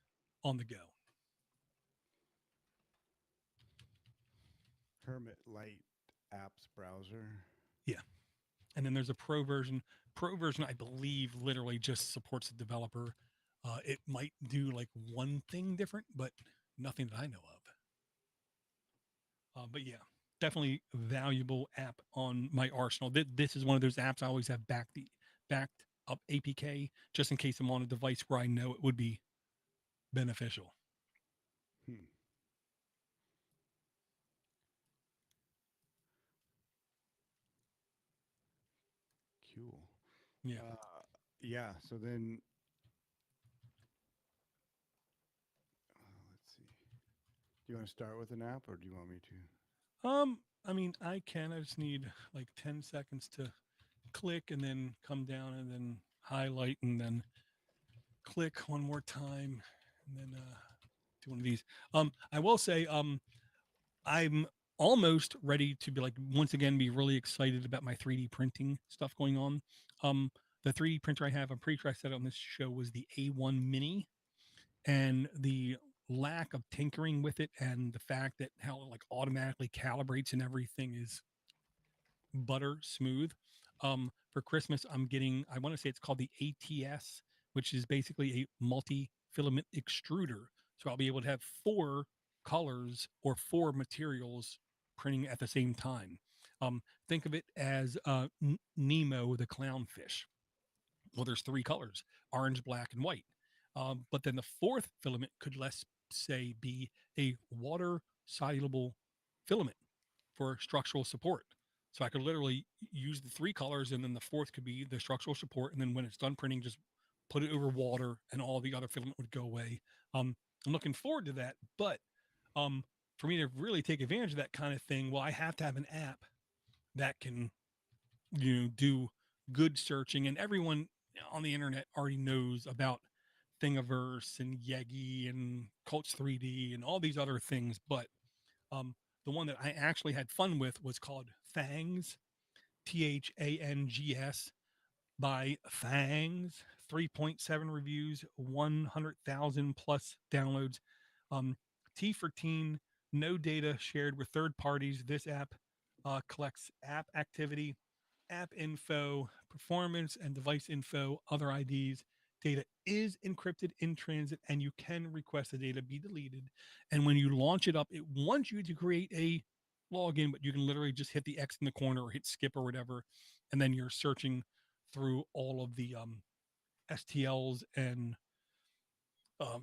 on the go. Hermit Light Apps Browser. Yeah. And then there's a pro version. Pro version, I believe, literally just supports the developer. It might do like one thing different, but nothing that I know of. But yeah, definitely valuable app on my arsenal. This is one of those apps I always have backed up APK just in case I'm on a device where I know it would be beneficial. Hmm. Cool. Yeah. Yeah. So then, let's see. Do you want to start with an app, or do you want me to? I mean, I can. I just need like 10 seconds to click and then come down and then highlight and then click one more time and then do one of these. I will say, I'm almost ready to be like once again be really excited about my 3D printing stuff going on. Um, the 3D printer I have, I'm pretty sure I said it on this show, was the A1 Mini, and the lack of tinkering with it and the fact that how it like automatically calibrates and everything is butter smooth. For Christmas, I'm getting, I want to say it's called the ATS, which is basically a multi filament extruder. So I'll be able to have four colors or four materials printing at the same time. Think of it as Nemo, the clownfish. Well, there's three colors: orange, black, and white. But then the fourth filament could, let's say, be a water soluble filament for structural support. So I could literally use the three colors, and then the fourth could be the structural support. And then when it's done printing, just put it over water, and all the other filament would go away. I'm looking forward to that. But um, for me to really take advantage of that kind of thing, well, I have to have an app that can do good searching, and everyone on the internet already knows about Thingiverse and Yegi and Cults 3D and all these other things. But um, the one that I actually had fun with was called Fangs, Thangs, by Fangs. 3.7 reviews, 100,000 plus downloads. Um, T for teen, no data shared with third parties. This app collects app activity, app info, performance, and device info, other IDs. Data is encrypted in transit, and you can request the data be deleted. And when you launch it up, it wants you to create a login, but you can literally just hit the X in the corner or hit skip or whatever, and then you're searching through all of the STLs and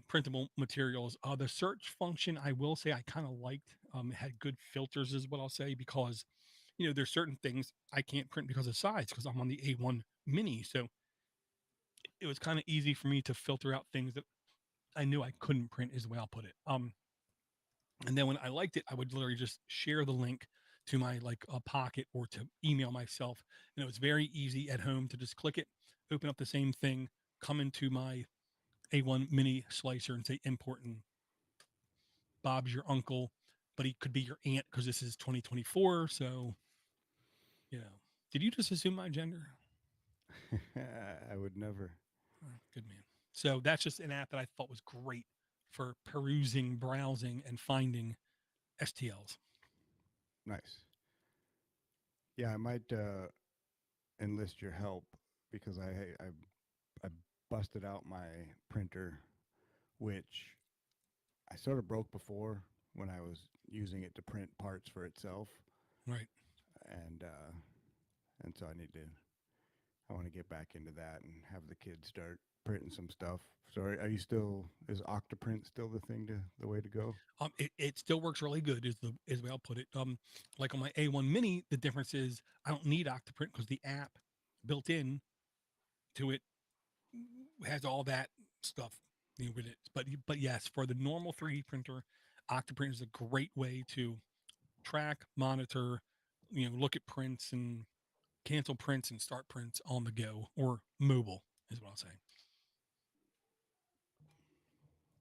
printable materials. The search function, I will say, I kind of liked. It had good filters, is what I'll say, because there's certain things I can't print because of size because I'm on the A1 Mini. So it was kind of easy for me to filter out things that I knew I couldn't print, is the way I'll put it. And then when I liked it, I would literally just share the link to my like a pocket or to email myself. And it was very easy at home to just click it, open up the same thing, come into my A1 mini slicer and say import, and Bob's your uncle, but he could be your aunt because this is 2024. So, you know, did you just assume my gender? I would never. Oh, good man. So that's just an app that I thought was great for perusing, browsing, and finding STLs. Nice. Yeah, I might enlist your help because I busted out my printer, which I sort of broke before when I was using it to print parts for itself, Right. and uh, and so I want to get back into that and have the kids start printing some stuff. So are you still is Octoprint still the way to go? It still works really good is the way I'll put it. Like on my A1 Mini, the difference is I don't need Octoprint because the app built in to it has all that stuff, with it. But yes, for the normal 3D printer, Octoprint is a great way to track, monitor, look at prints and cancel prints and start prints on the go or mobile is what I'll say.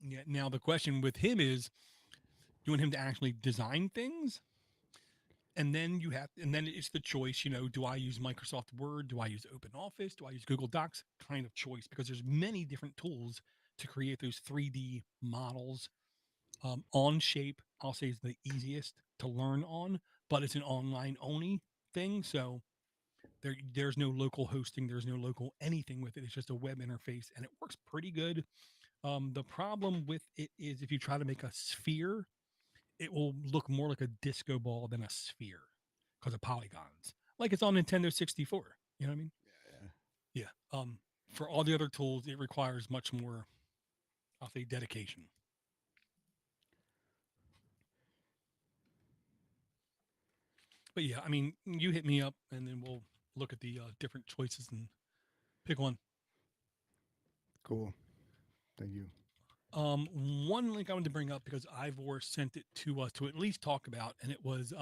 Yeah. Now the question with him is, you want him to actually design things, and then it's the choice. Do I use Microsoft Word? Do I use Open Office? Do I use Google Docs? Kind of choice, because there's many different tools to create those 3D models. Onshape, I'll say, is the easiest to learn on, but it's an online only thing. So there's no local hosting, there's no local anything with it. It's just a web interface, and it works pretty good. The problem with it is if you try to make a sphere, it will look more like a disco ball than a sphere because of polygons, like it's on Nintendo 64. You know what I mean? Yeah. Yeah. For all the other tools, it requires much more, I'll say, dedication. But yeah, I mean, you hit me up, and then we'll look at the different choices and pick one. Cool. Thank you. One link I wanted to bring up because Ivor sent it to us to at least talk about, and it was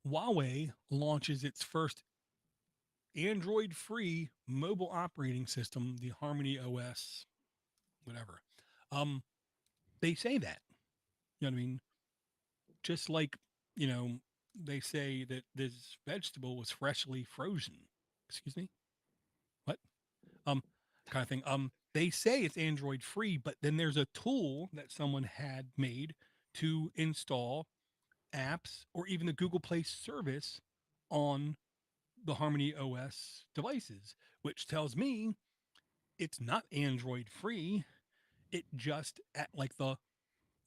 Huawei launches its first Android free mobile operating system, the Harmony OS, whatever. Um, they say that, you know what I mean? Just like, you know, they say that this vegetable was freshly frozen. Excuse me? What? Um, kind of thing. They say it's Android free, but then there's a tool that someone had made to install apps or even the Google Play service on the Harmony OS devices, which tells me it's not Android free. It just at like the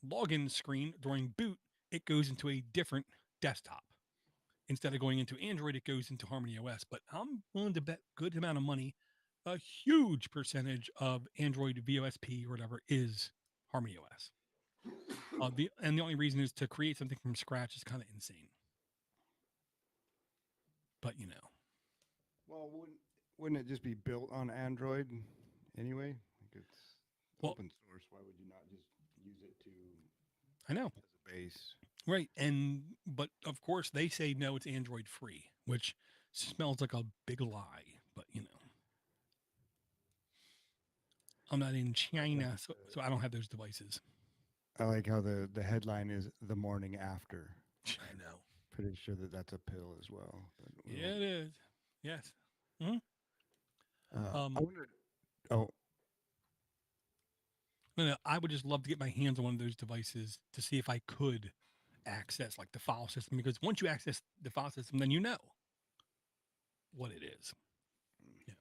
login screen during boot, it goes into a different desktop. Instead of going into Android, it goes into Harmony OS. But I'm willing to bet good amount of money, a huge percentage of Android VOSP or whatever is Harmony OS. And the only reason is to create something from scratch is kind of insane. But Well, wouldn't it just be built on Android anyway? Like it's well, open source. Why would you not just use it to I know, as a base? right? But of course they say no, it's Android free, which smells like a big lie. But I'm not in Like how China, so I don't have those devices. I like how the headline is the morning after. I know. Pretty sure that that's a pill as well. But we Yeah, won't. it is. Yes. Mhm. I Um, wonder. Oh, no, I would just love to get my hands on one of those devices to see if I could access like the file system, because once you access the file system, then you know what it is. Yeah.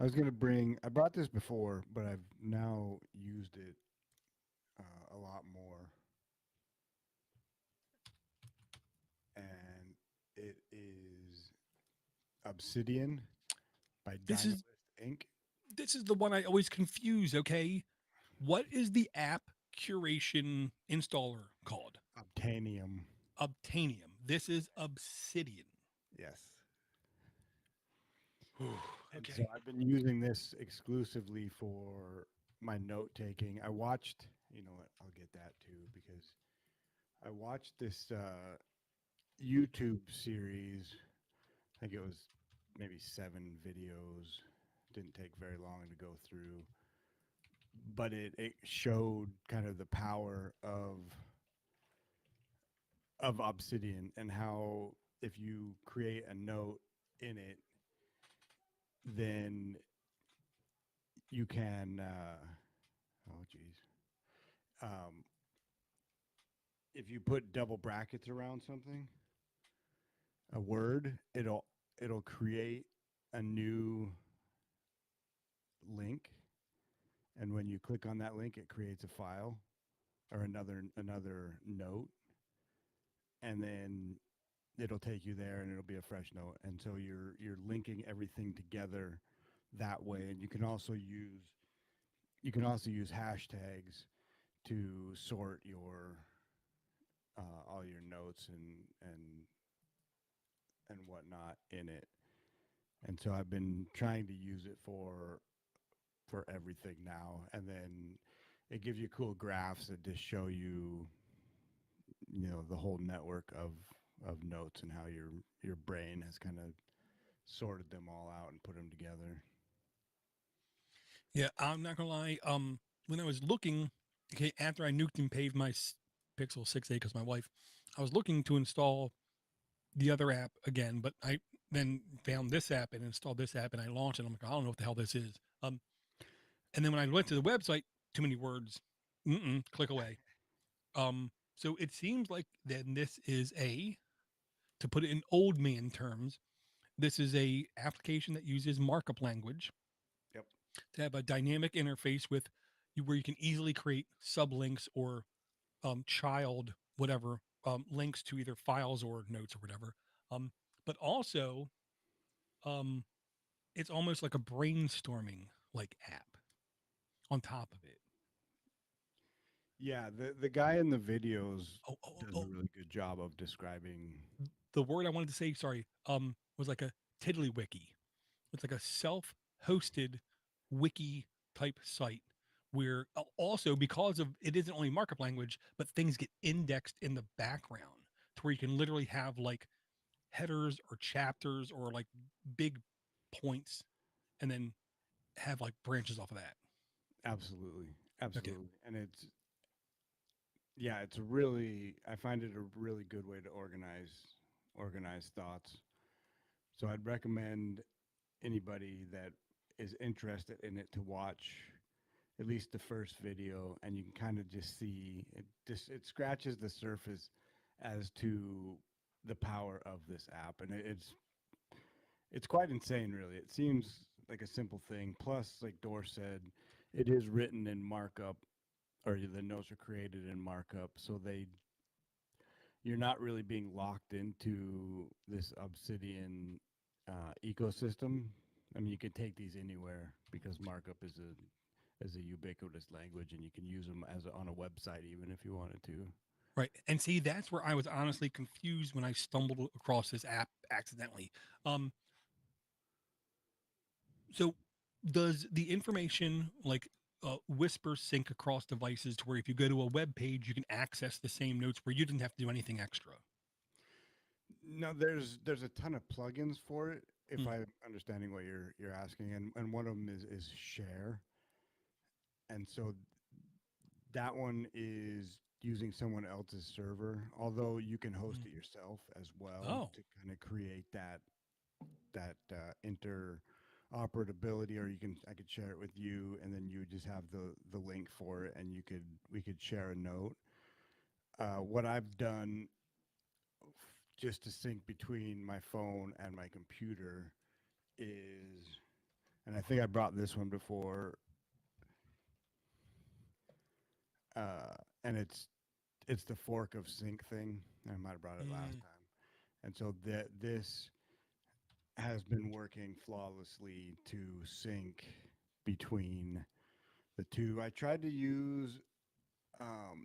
I was gonna bring. I brought this before, but I've now used it a lot more, and it is Obsidian by This is Dynalist Inc. this is the one I always confuse. Okay, what is the app curation installer called? Obtanium. Obtanium. This is Obsidian. Yes. And so Okay. I've been using this exclusively for my note taking. I watched, you know what, I'll get that too because I watched this YouTube series. I think it was maybe 7 videos. Didn't take very long to go through, but it showed kind of the power of Obsidian and how if you create a note in it, then you can. Oh, geez. Um, if you put double brackets around something, a word, it'll create a new link, and when you click on that link, it creates a file or another note, and then it'll take you there, and it'll be a fresh note. And so you're linking everything together that way, and you can also use hashtags to sort your all your notes and whatnot in it. And so I've been trying to use it for everything now. And then it gives you cool graphs that just show you, the whole network of notes and how your brain has kind of sorted them all out and put them together. Yeah, I'm not gonna lie. When I was looking, okay, after I nuked and paved my Pixel 6a because my wife, I was looking to install the other app again, but I then found this app and installed this app and I launched it. I'm like, I don't know what the hell this is. And then when I went to the website, too many words. Click away. So it seems like then this is to put it in old man terms, this is a application that uses markup language Yep. to have a dynamic interface with you where you can easily create sublinks or child whatever links to either files or notes or whatever. Um, but also, um, it's almost like a brainstorming like app on top of it. Yeah, the guy in the videos Oh, oh, oh, does a oh, really good job of describing. the word I wanted to say, sorry, was like a tiddlywiki. It's like a self-hosted wiki type site where also because of it isn't only markup language, but things get indexed in the background to where you can literally have like headers or chapters or like big points and then have like branches off of that. Absolutely, Okay. absolutely, and it's really, I find it a really good way to organize thoughts. So I'd recommend anybody that is interested in it to watch at least the first video, and you can kind of just see it scratches the surface as to the power of this app, and it's quite insane, really. It seems like a simple thing. Plus, like Dor said, it is written in markup, or the notes are created in markup, so you're not really being locked into this Obsidian ecosystem. I mean, you can take these anywhere because markup is a ubiquitous language, and you can use them on a website even if you wanted to. Right. And see, that's where I was honestly confused when I stumbled across this app accidentally. Um, so does the information like whisper sync across devices to where if you go to a web page, you can access the same notes where you didn't have to do anything extra? No, there's a ton of plugins for it. If Mm. I'm understanding what you're asking, and one of them is Share, and so that one is using someone else's server. Although you can host Mm. it yourself as well Oh, to kind of create that interoperability, or I could share it with you, and then you would just have the link for it, and we could share a note. What I've done just to sync between my phone and my computer is, and I think I brought this one before, and it's the fork of sync thing. I might have brought it last mm. time, and so this has been working flawlessly to sync between the two. I tried to use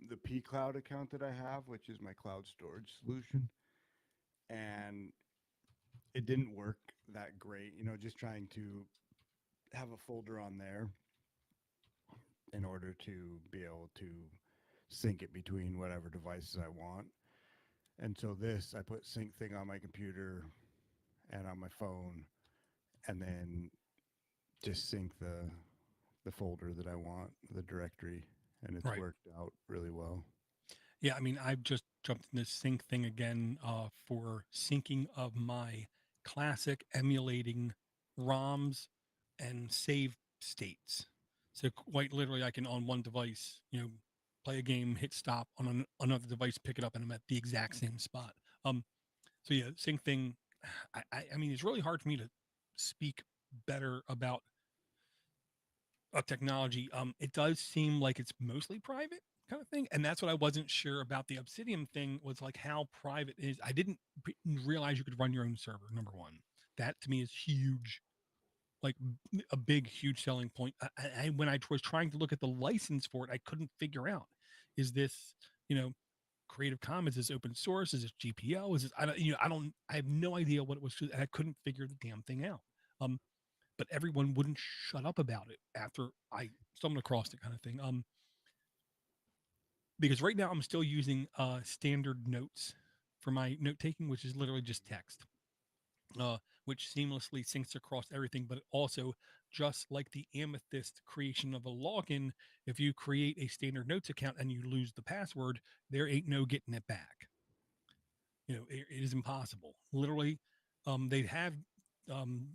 the P Cloud account that I have, which is my cloud storage solution, and it didn't work that great. Just trying to have a folder on there in order to be able to sync it between whatever devices I want. And so this, I put sync thing on my computer and on my phone, and then just sync the folder that I want, the directory, and it's Right. worked out really well. Yeah, I mean, I've just jumped in this sync thing again for syncing of my classic emulating ROMs and save states. So quite literally, I can on one device, play a game, hit stop on another device, pick it up, and I'm at the exact same spot. Um, so yeah, sync thing. I mean, it's really hard for me to speak better about technology. It does seem like it's mostly private kind of thing, and that's what I wasn't sure about the Obsidian thing was like how private it is. I didn't realize you could run your own server. Number one, that to me is huge, like a big, huge selling point. When I was trying to look at the license for it, I couldn't figure out is this you know Creative Commons is open source, is it GPL, is it I have no idea what it was, and I couldn't figure the damn thing out. Um, but everyone wouldn't shut up about it after I stumbled across it kind of thing. Because right now I'm still using standard notes for my note taking, which is literally just text, which seamlessly syncs across everything. But also, just like the Amethyst creation of a login, if you create a standard notes account and you lose the password, there ain't no getting it back. It is impossible. Literally, they have um,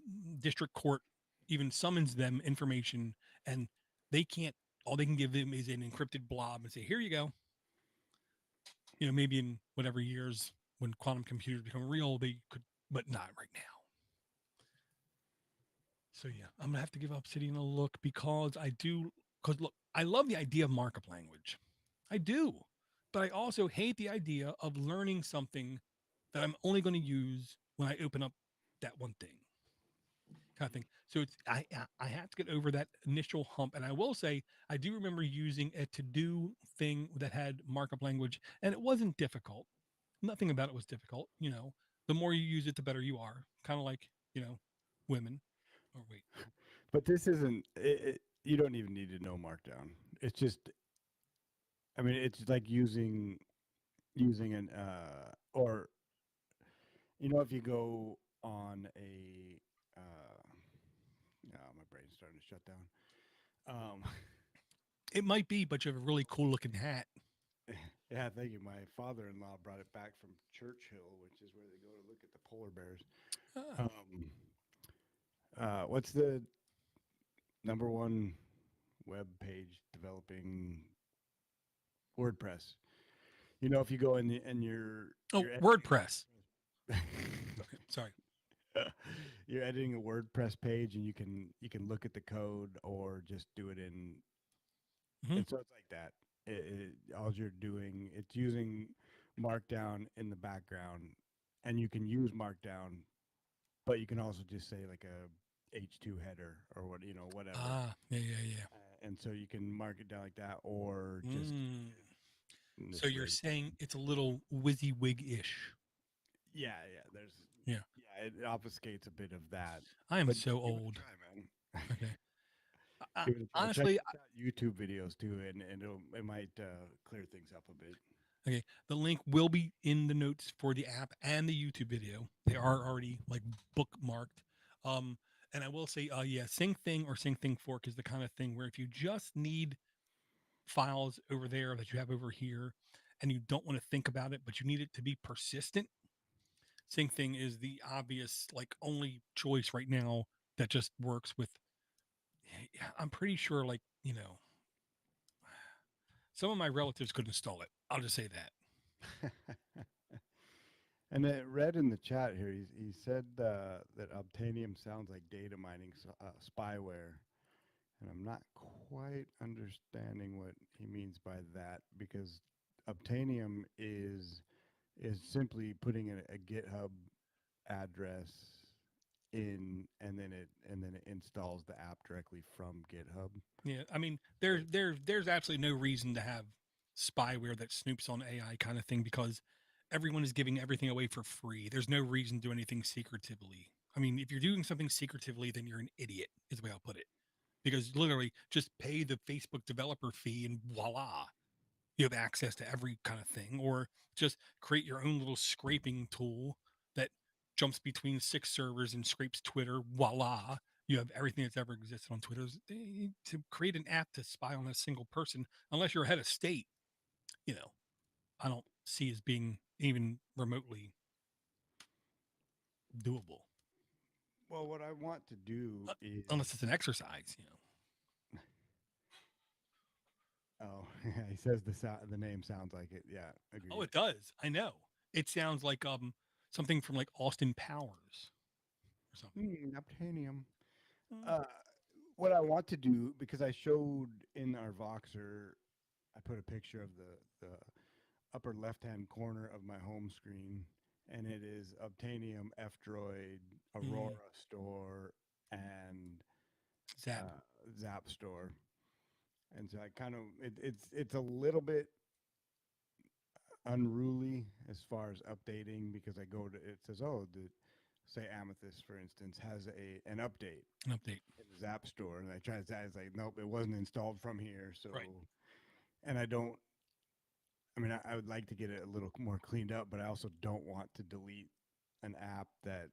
district court even summons them information, and they can't. All they can give them is an encrypted blob and say, "Here you go." Maybe in whatever years when quantum computers become real, they could, but not right now. So yeah, I'm gonna have to give Obsidian a look because I do. Because look, I love the idea of markup language. I do, but I also hate the idea of learning something that I'm only going to use when I open up that one thing, kind of thing. So I have to get over that initial hump. And I will say I do remember using a to do thing that had markup language, and it wasn't difficult. Nothing about it was difficult. The more you use it, the better you are. Kind of like women. Or wait, But this isn't. You don't even need to know Markdown. It's just. I mean, it's like using an or if you go on a my brain's starting to shut down. Um, it might be, but you have a really cool looking hat. yeah, thank you. My father-in-law brought it back from Churchill, which is where they go to look at the polar bears. Ah, What's the number one web page developing WordPress? If you go in and oh, you're editing WordPress. Okay, sorry. you're editing a WordPress page, and you can look at the code or just do it in. Hmm. And so it's like that. All you're doing, it's using Markdown in the background, and you can use Markdown, but you can also just say like a H2 header or whatever. Ah, yeah, yeah, yeah. And so you can mark it down like that, or just Mm. in So this you're rig. saying it's a little WYSIWYG ish. Yeah, yeah. Yeah. It obfuscates a bit of that, I am but so give it a old. try, man. Okay. Give it a try. Check Honestly, out YouTube videos too, and it might clear things up a bit. okay, the link will be in the notes for the app and the YouTube video. They are already like bookmarked. Um, and I will say, yeah, Sync Thing or Sync Thing Fork is the kind of thing where if you just need files over there that you have over here and you don't want to think about it, but you need it to be persistent, Sync Thing is the obvious, like, only choice right now that just works with. I'm pretty sure, like, some of my relatives could install it. I'll just say that. And it read in the chat here, he said that Obtanium sounds like data mining spyware. And I'm not quite understanding what he means by that, because Obtanium is simply putting a GitHub address in, and then it installs the app directly from GitHub. Yeah, I mean, But there's absolutely no reason to have spyware that snoops on AI kind of thing because everyone is giving everything away for free. There's no reason to do anything secretively. I mean, if you're doing something secretively, then you're an idiot, is the way I'll put it. because literally just pay the Facebook developer fee and voila, you have access to every kind of thing. Or just create your own little scraping tool that jumps between 6 servers and scrapes Twitter. Voila, you have everything that's ever existed on Twitter. To create an app to spy on a single person, unless you're head of state, you know, I don't see as being even remotely doable. Well, what I want to do is, Unless it's an exercise, you know. oh, he says the name sounds like it. Yeah, Oh, agreed. it does. I know. It sounds like something from like Austin Powers or something. Obtainium. Mm, Uh, what I want to do, because I showed in our Voxer, I put a picture of the upper left hand corner of my home screen, and it is Obtainium, F Droid, mm, Aurora Store, and Zap. Zap Store. And so I kind of it's a little bit unruly as far as updating because I go to it says, oh, the say Amethyst for instance has an update An update. in the Zap Store, and I try to say it's like nope, it wasn't installed from here. So, Right. and I don't. I mean, I would like to get it a little more cleaned up, but I also don't want to delete an app that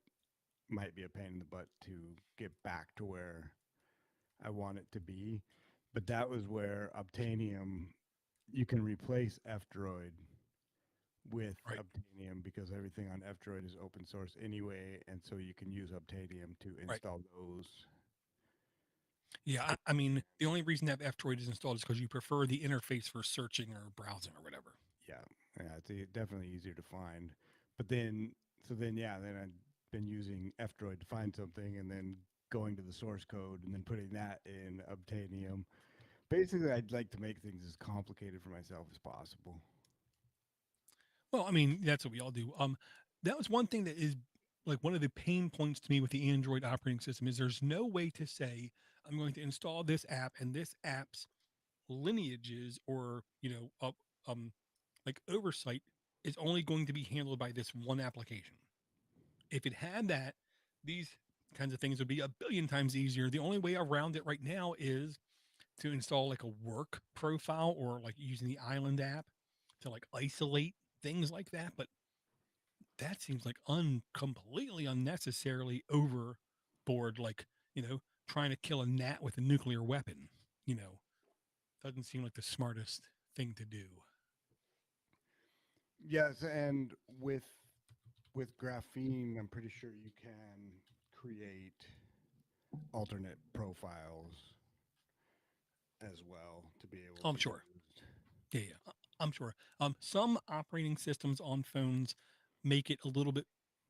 might be a pain in the butt to get back to where I want it to be. But that was where Obtainium, you can replace F Droid with Right. Obtainium because everything on F Droid is open source anyway, and so you can use Obtainium to Right. install those. Yeah. I mean, the only reason that F-Droid is installed is because you prefer the interface for searching or browsing or whatever. Yeah, yeah, it's definitely easier to find. But then, so then, yeah, then I've been using F Droid to find something, and then going to the source code and then putting that in Obtainium. Basically, I'd like to make things as complicated for myself as possible. Well, I mean, that's what we all do. That was one thing that is like one of the pain points to me with the Android operating system is there's no way to say I'm going to install this app and this app's lineages or like oversight is only going to be handled by this one application. If it had that, these kinds of things would be a billion times easier. The only way around it right now is to install like a work profile or like using the island app to like isolate things like that. But that seems like completely unnecessarily overboard, like, trying to kill a gnat with a nuclear weapon, you know, doesn't seem like the smartest thing to do. Yes, and with graphene, I'm pretty sure you can create alternate profiles as well to be able Oh, I'm to sure. use. Yeah. I'm sure. Some operating systems on phones make it a little bit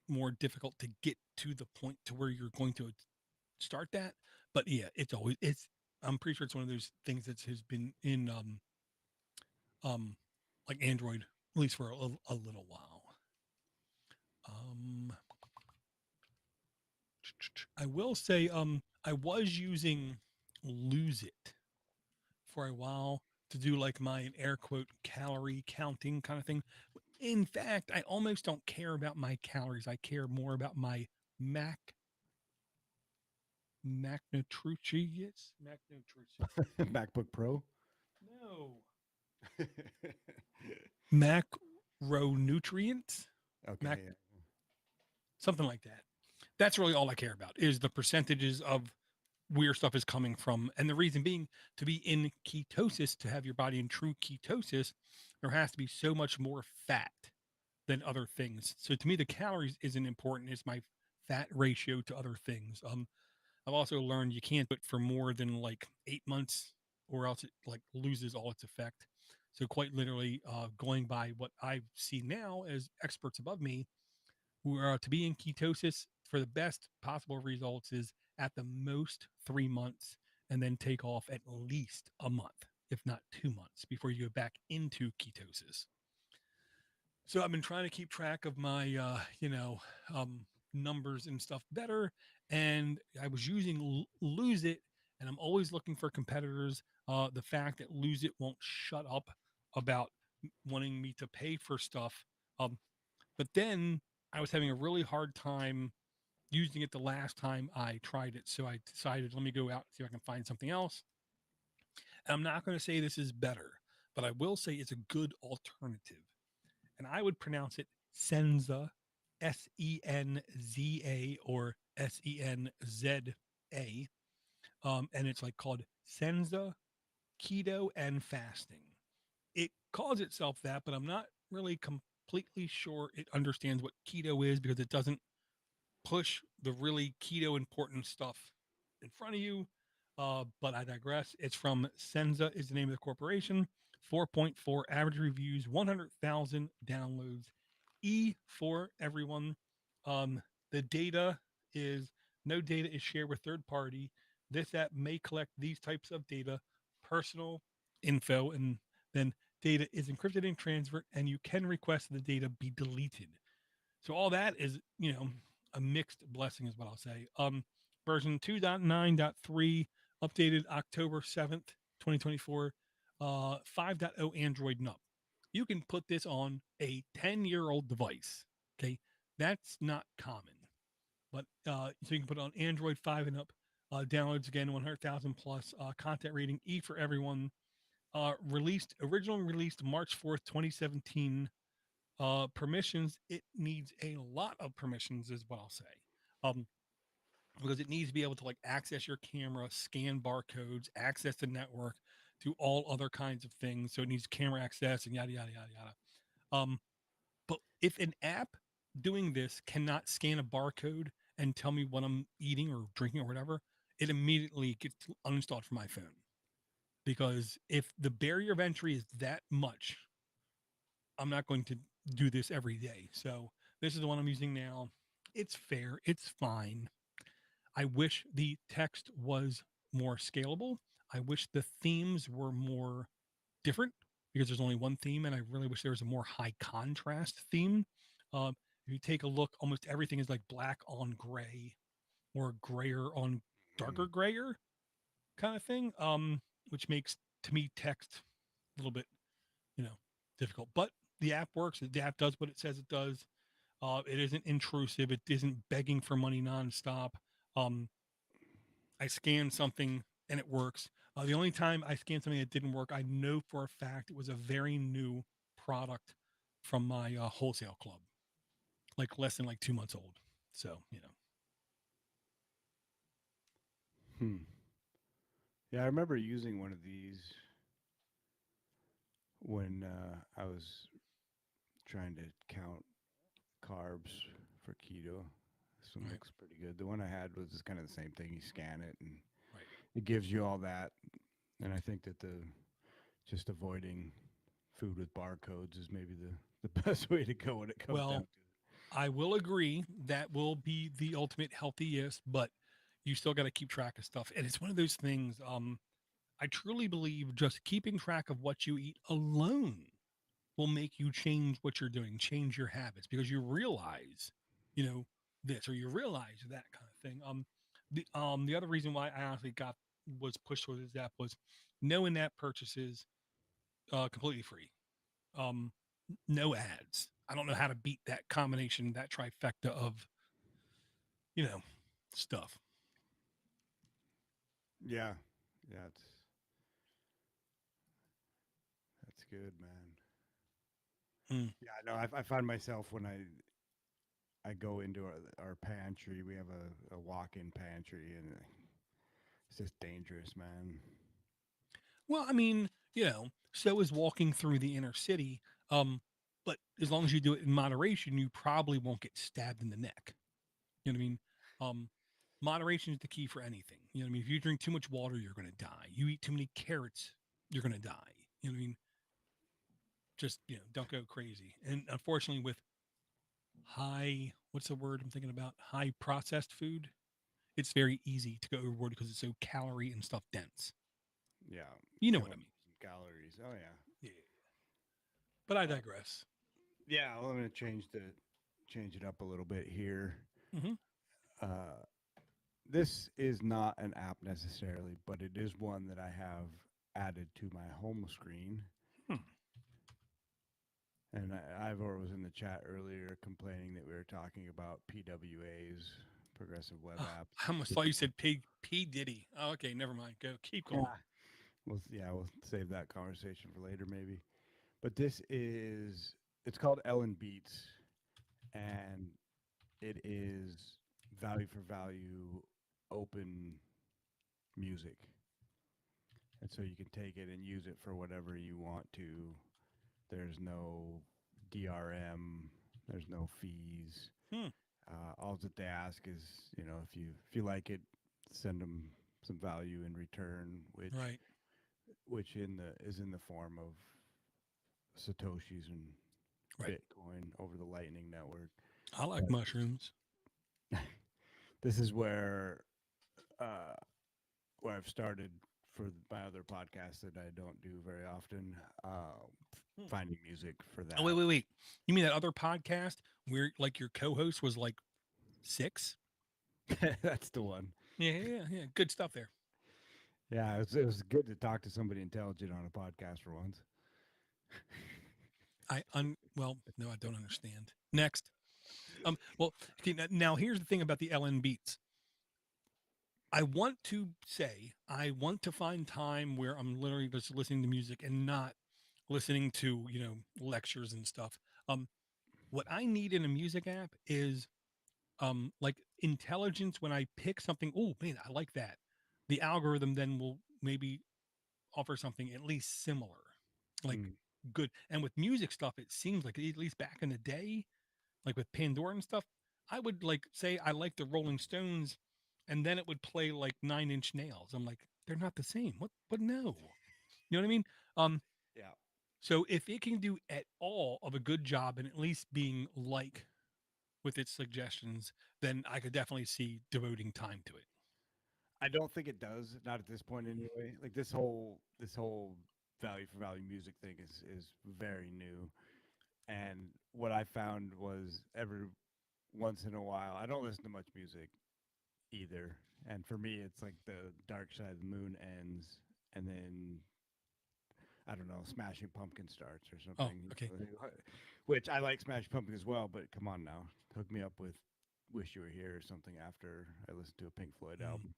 more difficult to get to the point to where you're going to start that. But yeah, I'm pretty sure it's one of those things that has been in um like Android at least for a little while. Um, I will say I was using Lose It for a while to do like my air quote calorie counting kind of thing. In fact, I almost don't care about my calories. I care more about my Mac macronutrients. MacBook Pro. No. Okay. Macronutrients. Mac Yeah. something like that. That's really all I care about is the percentages of where stuff is coming from. And the reason being to be in ketosis, to have your body in true ketosis, there has to be so much more fat than other things. So to me, the calories isn't important. It's my fat ratio to other things. I've also learned you can't do it for more than like 8 months or else it like loses all its effect. So quite literally, going by what I see now as experts above me, who are to be in ketosis for the best possible results is at the most 3 months and then take off at least a month, if not 2 months, before you go back into ketosis. So I've been trying to keep track of my, numbers and stuff better. And I was using Lose It, and I'm always looking for competitors. The fact that Lose It won't shut up about wanting me to pay for stuff. But then I was having a really hard time using it the last time I tried it. So I decided, let me go out and see if I can find something else. And I'm not going to say this is better, but I will say it's a good alternative. And I would pronounce it Senza, Senza, or Senza. And it's like called Senza Keto and Fasting. It calls itself that, but I'm not really completely sure it understands what keto is because it doesn't push the really keto important stuff in front of you. But I digress. It's from Senza is the name of the corporation. 4.4 average reviews, 100,000 downloads. E for everyone. The data is no data is shared with third party. This app may collect these types of data, personal info, and then data is encrypted and transferred, and you can request the data be deleted. So all that is, a mixed blessing is what I'll say. Version 2.9.3 updated October 7th, 2024, 5.0 Android and up. You can put this on a 10-year-old device. Okay. That's not common. But so you can put it on Android 5 and up. Downloads again, 100,000 plus. Content rating E for everyone. Originally released March 4th, 2017. Permissions, it needs a lot of permissions, is what I'll say. Um, because it needs to be able to like access your camera, scan barcodes, access the network, do all other kinds of things. So it needs camera access and yada yada yada yada. But if an app doing this cannot scan a barcode and tell me what I'm eating or drinking or whatever, it immediately gets uninstalled from my phone. Because if the barrier of entry is that much, I'm not going to do this every day. So this is the one I'm using now. It's fair. It's fine. I wish the text was more scalable. I wish the themes were more different because there's only one theme, and I really wish there was a more high contrast theme. If you take a look, almost everything is like black on gray or grayer on darker grayer kind of thing, which makes to me text a little bit, you know, difficult. But the app works. The app does what it says it does. It isn't intrusive. It isn't begging for money nonstop. Um, I scanned something and it works. The only time I scanned something that didn't work, I know for a fact it was a very new product from my wholesale club, like less than like 2 months old. So, Hmm. Yeah, I remember using one of these when I was trying to count carbs for keto. This one right, looks pretty good. The one I had was just kind of the same thing. You scan it and right. it gives you all that. And I think that the just avoiding food with barcodes is maybe the best way to go when it comes down Well, I will agree that will be the ultimate healthiest, but you still got to keep track of stuff. And it's one of those things. I truly believe just keeping track of what you eat alone will make you change what you're doing, change your habits because you realize, you know, this or you realize that kind of thing. The other reason why I honestly got was pushed towards this app was knowing that purchases completely free. Um, no ads. I don't know how to beat that combination, that trifecta of, you know, stuff. to. Yeah. Yeah, that's good, man. Mm, Yeah, no, I find myself when I go into our pantry, we have a walk-in pantry, and it's just dangerous, man. well, I mean, so is walking through the inner city. Um, but as long as you do it in moderation, you probably won't get stabbed in the neck. You know what I mean? Um, Moderation is the key for anything. You know what I mean? If you drink too much water, you're going to die. You eat too many carrots, you're going to die. You know what I mean? Just, don't go crazy. And unfortunately, with what's the word I'm thinking about? High processed food, it's very easy to go overboard because it's so calorie and stuff dense. Yeah, You know what I killing mean? some calories. Oh yeah. Yeah. But I Uh, digress. yeah, well, I'm gonna change it up a little bit here. Hmm. Uh, this is not an app necessarily, but it is one that I have added to my home screen. Hmm. And Ivor was in the chat earlier complaining that we were talking about PWAs, progressive web Oh, apps. I almost thought you said P Diddy. Oh, okay, never mind. Go, keep Yeah. going. We'll save that conversation for later, maybe. But it's called Ellen Beats, and it is value for value open music. And so you can take it and use it for whatever you want to. There's no DRM, there's no fees. Hmm. All that they ask is, if you like it, send them some value in return, Right, which is in the form of satoshis and right. Bitcoin over the Lightning Network. I like But mushrooms. this is uh, where I've started for my other podcast that I don't do very often, Hmm. finding music for Oh, that. wait. You mean that other podcast where like your co-host was like six? That's the one. Yeah. Good stuff there. Yeah, it was good to talk to somebody intelligent on a podcast for once. Well, no, I don't understand. Next. Well, okay, now here's the thing about the LN Beats. I want to say I want to find time where I'm literally just listening to music and not listening to, lectures and stuff. Um, what I need in a music app is like intelligence when I pick something. Oh man, I like that. The algorithm then will maybe offer something at least similar, like Mm. good. And with music stuff, it seems like at least back in the day, like with Pandora and stuff, I would like say I like the Rolling Stones, and then it would play like Nine Inch Nails. I'm like, they're not the same. What? But no, you know what I mean? Um, Yeah. so if it can do at all of a good job and at least being like with its suggestions, then I could definitely see devoting time to it. I don't think it does, not at this point anyway. Like this whole value for value music thing is very new. And what I found was every once in a while, I don't listen to much music either. And for me, it's like the Dark Side of the Moon ends, and then I don't know, Smashing Pumpkin starts or Oh, something. okay. Which I like Smashing Pumpkin as well, but come on now, hook me up with "Wish You Were Here" or something after I listen to a Pink Floyd Mm, album.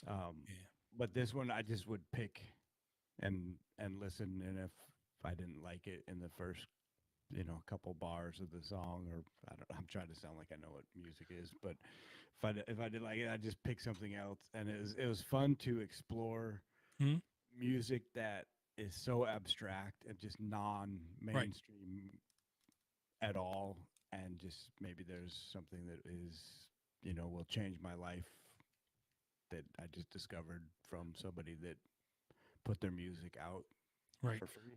Um, yeah. but this one, I just would pick and listen, and if I didn't like it in the first couple bars of the song, or I don't, I'm trying to sound like I know what music is, but if I did like it, I just pick something else, and it was fun to explore Mm, music that is so abstract and just right. non-mainstream at all, and just maybe there's something that is will change my life that I just discovered from somebody that put their music out Right. for free.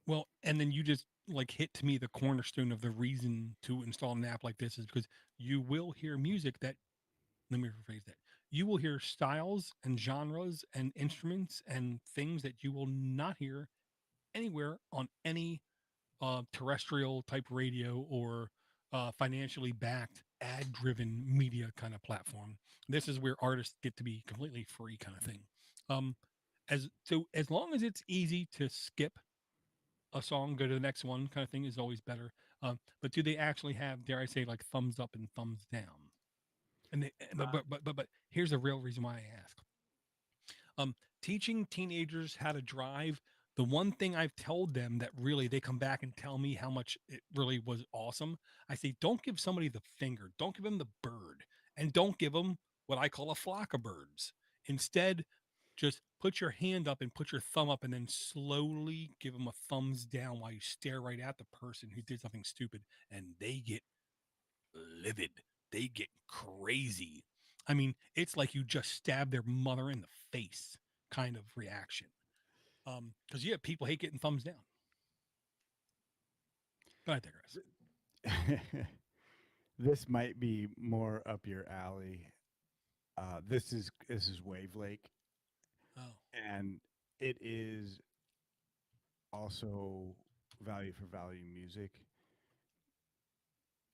Well, and then you just like hit to me the cornerstone of the reason to install an app like this is because you will hear music that, let me rephrase that. You will hear styles and genres and instruments and things that you will not hear anywhere on any terrestrial type radio or financially backed ad driven media kind of platform. This is where artists get to be completely free kind of thing. Um, as long as it's easy to skip a song, go to the next one kind of thing is always better. But do they actually have, dare I say, like thumbs up and thumbs down? And they, but here's the real reason why I ask. Um, Teaching teenagers how to drive. The one thing I've told them that really they come back and tell me how much it really was awesome. I say, don't give somebody the finger, don't give them the bird, and don't give them what I call a flock of birds. Instead, just put your hand up and put your thumb up and then slowly give them a thumbs down while you stare right at the person who did something stupid and they get livid. They get crazy. I mean, it's like you just stabbed their mother in the face kind of reaction. Because yeah, people hate getting thumbs down. But I digress. This might be more up your alley. This is Wave Lake, Oh, and it is also value for value music,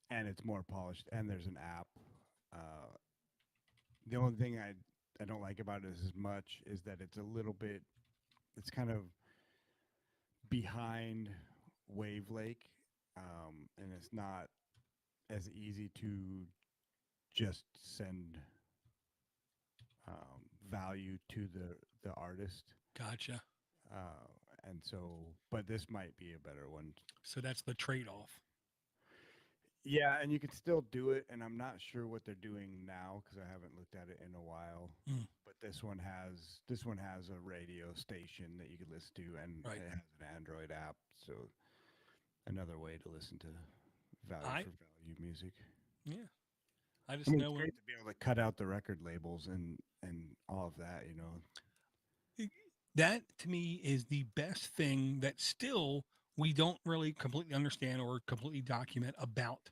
and it's more polished. And there's an app. Uh, the only thing I don't like about it as much is that it's a little bit. It's kind of behind Wave Lake, and it's not as easy to just send value to the artist. Gotcha. Uh, and so, but this might be a better one. So that's the trade-off. Yeah, and you can still do it, and I'm not sure what they're doing now because I haven't looked at it in a while. Mm, But this one has a radio station that you can listen to, and right. it has an Android app. So another way to listen to value I for value music. yeah. I I just mean, it's know when great to be able to cut out the record labels and all of that. You know. that to me is the best thing that still we don't really completely understand or completely document about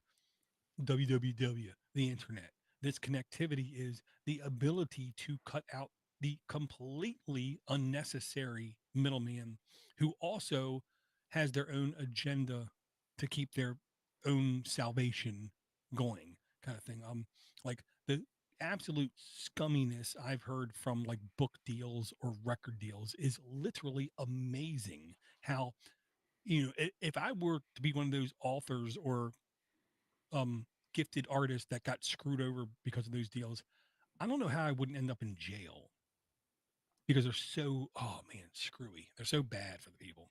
www, the internet. This connectivity is the ability to cut out the completely unnecessary middleman who also has their own agenda to keep their own salvation going, kind of thing. Like the absolute scumminess I've heard from like book deals or record deals is literally amazing. How, if I were to be one of those authors or um gifted artists that got screwed over because of those deals, I don't know how I wouldn't end up in jail because they're so, oh man, screwy. They're so bad for the people.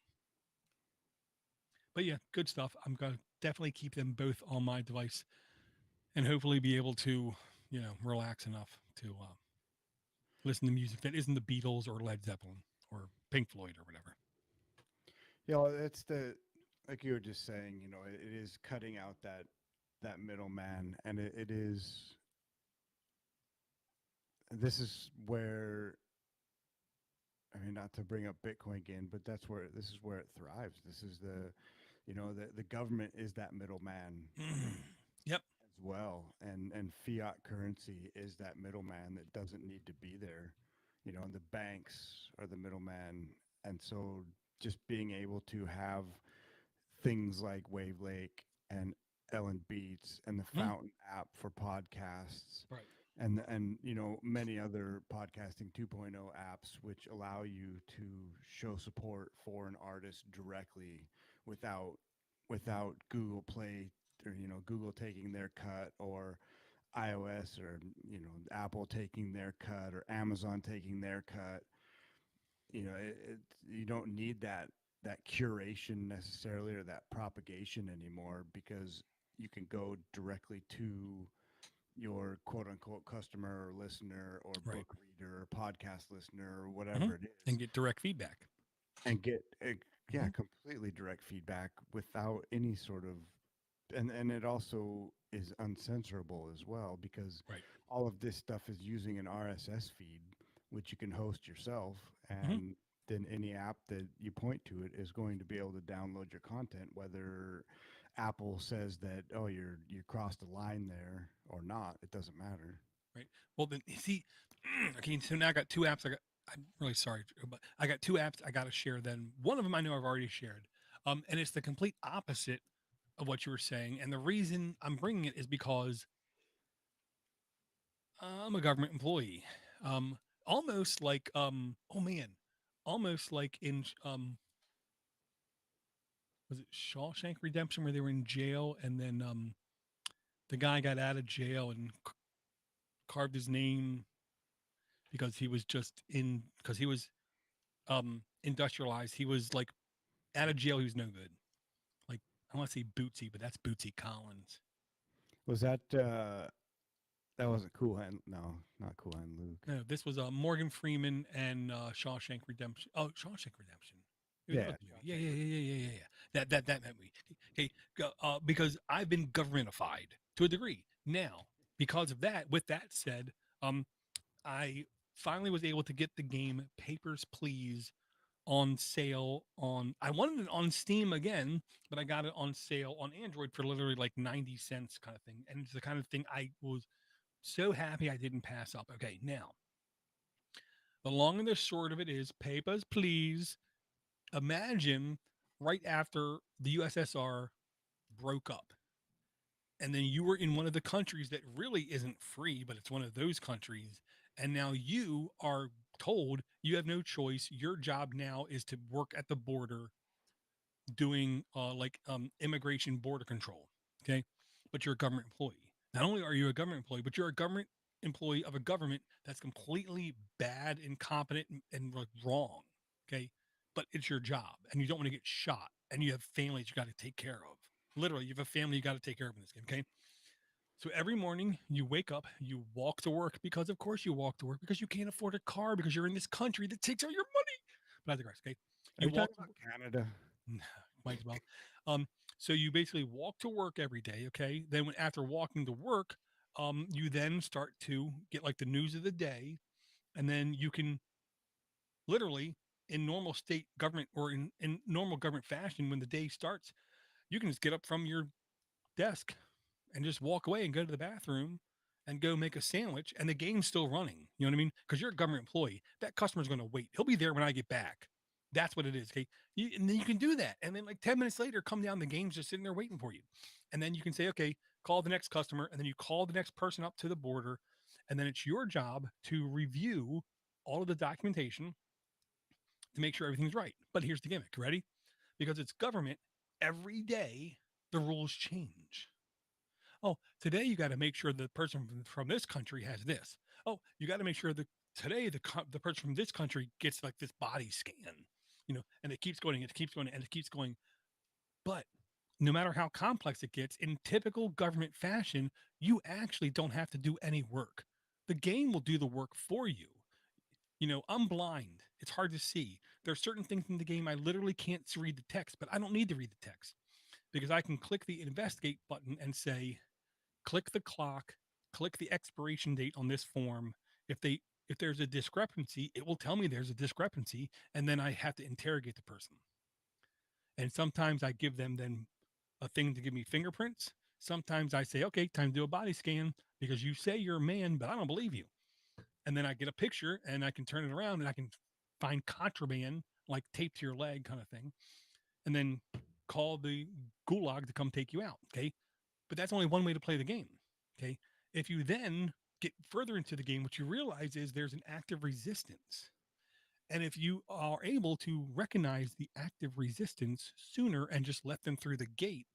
But yeah, good stuff. I'm gonna definitely keep them both on my device and hopefully be able to, relax enough to listen to music that isn't the Beatles or Led Zeppelin or Pink Floyd or whatever. You know, it's the like you were just saying. You know, it is cutting out that middleman, and it is. This is where I mean, not to bring up Bitcoin again, but that's where this is where it thrives. This is the government is that middleman Yep. as well, and fiat currency is that middleman that doesn't need to be there. You know, and the banks are the middleman, and so just being able to have things like Wave Lake and Ellen Beats and the Mm, Fountain app for podcasts right. and many other podcasting 2.0 apps which allow you to show support for an artist directly without Google Play or Google taking their cut or iOS or Apple taking their cut or Amazon taking their cut. You don't need that curation necessarily or that propagation anymore because you can go directly to your quote unquote customer or listener or Right. book reader or podcast listener or Hmm. whatever it And is get direct feedback. and get yeah, Hmm. completely direct feedback without any sort of and it also is uncensorable as well because Right. all of this stuff is using an RSS feed which you can host yourself Hmm. and then any app that you point to it is going to be able to download your content whether Apple says that oh you crossed a line there or not. It doesn't matter. Right. Well, then see, okay. So now I got two apps. I'm really sorry, but I got two apps I got to share. Then one of them I know I've already shared, and it's the complete opposite of what you were saying. And the reason I'm bringing it is because I'm a government employee, almost like oh man, almost like in was it Shawshank Redemption where they were in jail and then the guy got out of jail and carved his name because he was just in because he was industrialized. He was like out of jail. He was no good. Like I want to say Bootsy, but that's Bootsy Collins. Was that wasn't Cool Hand? No, not Cool Hand Luke. No, this was Morgan Freeman and Shawshank Redemption. Oh, Shawshank Redemption. It Yeah, was the movie. Yeah, Shawshank yeah, yeah, Redemption. yeah, yeah, yeah, yeah. That movie. Okay, because I've been governmentified to a degree now. Because of that, with that said, I finally was able to get the game Papers, Please on sale on I wanted it on Steam again, but I got it on sale on Android for literally like 90 cents kind of thing. And it's the kind of thing I was so happy I didn't pass up. Okay, now the long and the short of it is Papers, Please. Imagine right after the USSR broke up and then you were in one of the countries that really isn't free, but it's one of those countries. And now you are told you have no choice. Your job now is to work at the border doing like immigration border control. Okay. But you're a government employee. Not only are you a government employee, but you're a government employee of a government that's completely bad, incompetent, and like wrong. Okay. But it's your job and you don't want to get shot and you have families you got to take care of. Literally, you have a family you got to take care of in this game. Okay. So every morning you wake up, you walk to work because, of course, you walk to work because you can't afford a car because you're in this country that takes all your money. But I digress. Okay. Are You you walk talking to about Canada? might as well. Um, so you basically walk to work every day. Okay. Then when, after walking to work, you then start to get like the news of the day, and then you can literally in normal state government or in normal government fashion, when the day starts, you can just get up from your desk and just walk away and go to the bathroom and go make a sandwich and the game's still running. You know what I mean? Because you're a government employee. That customer's going to wait. He'll be there when I get back. That's what it is. Okay. And then you can do that. And then like 10 minutes later, come down, the game's just sitting there waiting for you. And then you can say, okay, call the next customer. And then you call the next person up to the border. And then it's your job to review all of the documentation to make sure everything's right. But here's the gimmick. Ready? Because it's government, every day the rules change. Oh, today you got to make sure the person from this country has this. Oh, you got to make sure that today the person from this country gets like this body scan, and it keeps going and it keeps going and it keeps going. But no matter how complex it gets, in typical government fashion, you actually don't have to do any work. The game will do the work for you. I'm blind. It's hard to see. There are certain things in the game I literally can't read the text, but I don't need to read the text because I can click the investigate button and say, click the clock, click the expiration date on this form. If there's a discrepancy, it will tell me there's a discrepancy, and then I have to interrogate the person. And sometimes I give them then a thing to give me fingerprints. Sometimes I say, okay, time to do a body scan because you say you're a man, but I don't believe you. And then I get a picture and I can turn it around and I can find contraband like taped to your leg kind of thing, and then call the gulag to come take you out. Okay. But that's only one way to play the game. Okay. If you then get further into the game, what you realize is there's an active resistance. And if you are able to recognize the active resistance sooner and just let them through the gate,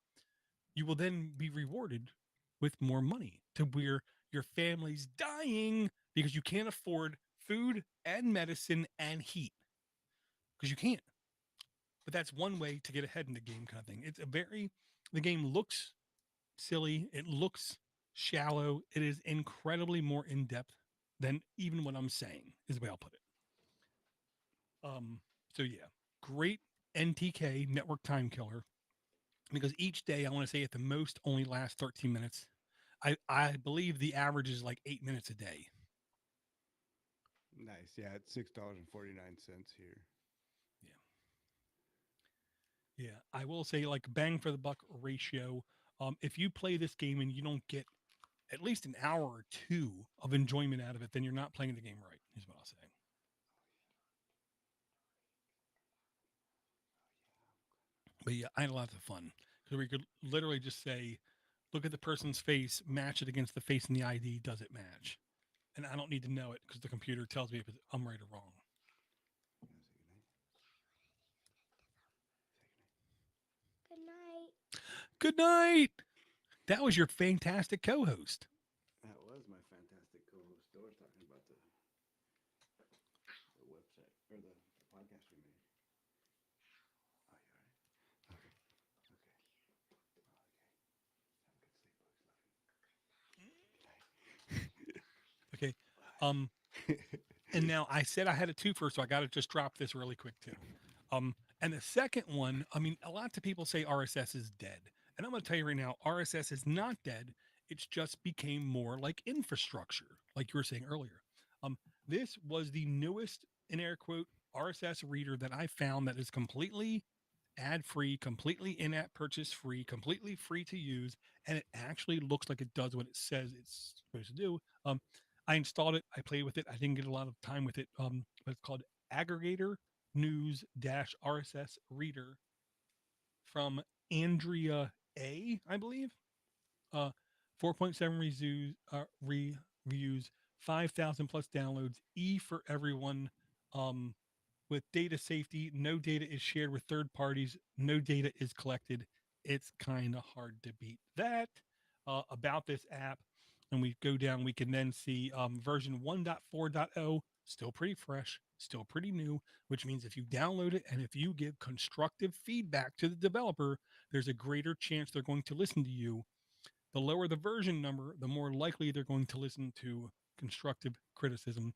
you will then be rewarded with more money to where your family's dying because you can't afford food and medicine and heat because you can't. But that's one way to get ahead in the game kind of thing. The game looks silly. It looks shallow. It is incredibly more in depth than even what I'm saying, is the way I'll put it. Um, so yeah, great NTK network time killer because each day I want to say at the most only lasts 13 minutes. I believe the average is like 8 minutes a day. Nice. Yeah, it's $6.49 here. Yeah. Yeah. I will say like bang for the buck ratio. If you play this game and you don't get at least an hour or two of enjoyment out of it, then you're not playing the game right, is what I'll say. But yeah, I had lots of fun because we could literally just say, look at the person's face, match it against the face in the ID. Does it match? And I don't need to know it because the computer tells me if I'm right or wrong. Good night. Good night. That was your fantastic co-host. That was my fantastic co-host Doris talking about the website or the podcast we made. Oh, you all right? Okay. Okay. Okay. Have a good sleep, folks. Okay. And now I said I had a twofer, so I got to just drop this really quick too. And the second one, I mean, a lot of people say RSS is dead, and I'm going to tell you right now, RSS is not dead. It's just became more like infrastructure, like you were saying earlier. This was the newest, in air quote, RSS reader that I found that is completely ad free, completely in app purchase free, completely free to use, and it actually looks like it does what it says it's supposed to do. I installed it, I played with it, I didn't get a lot of time with it, but it's called Aggregator News RSS Reader from Andrea A, I believe. 4.7 reviews, 5,000 plus downloads, E for everyone. With data safety, no data is shared with third parties, no data is collected. It's kind of hard to beat that. about this app and we go down, we can then see version 1.4.0, still pretty fresh, still pretty new, which means if you download it and if you give constructive feedback to the developer, there's a greater chance they're going to listen to you. The lower the version number, the more likely they're going to listen to constructive criticism.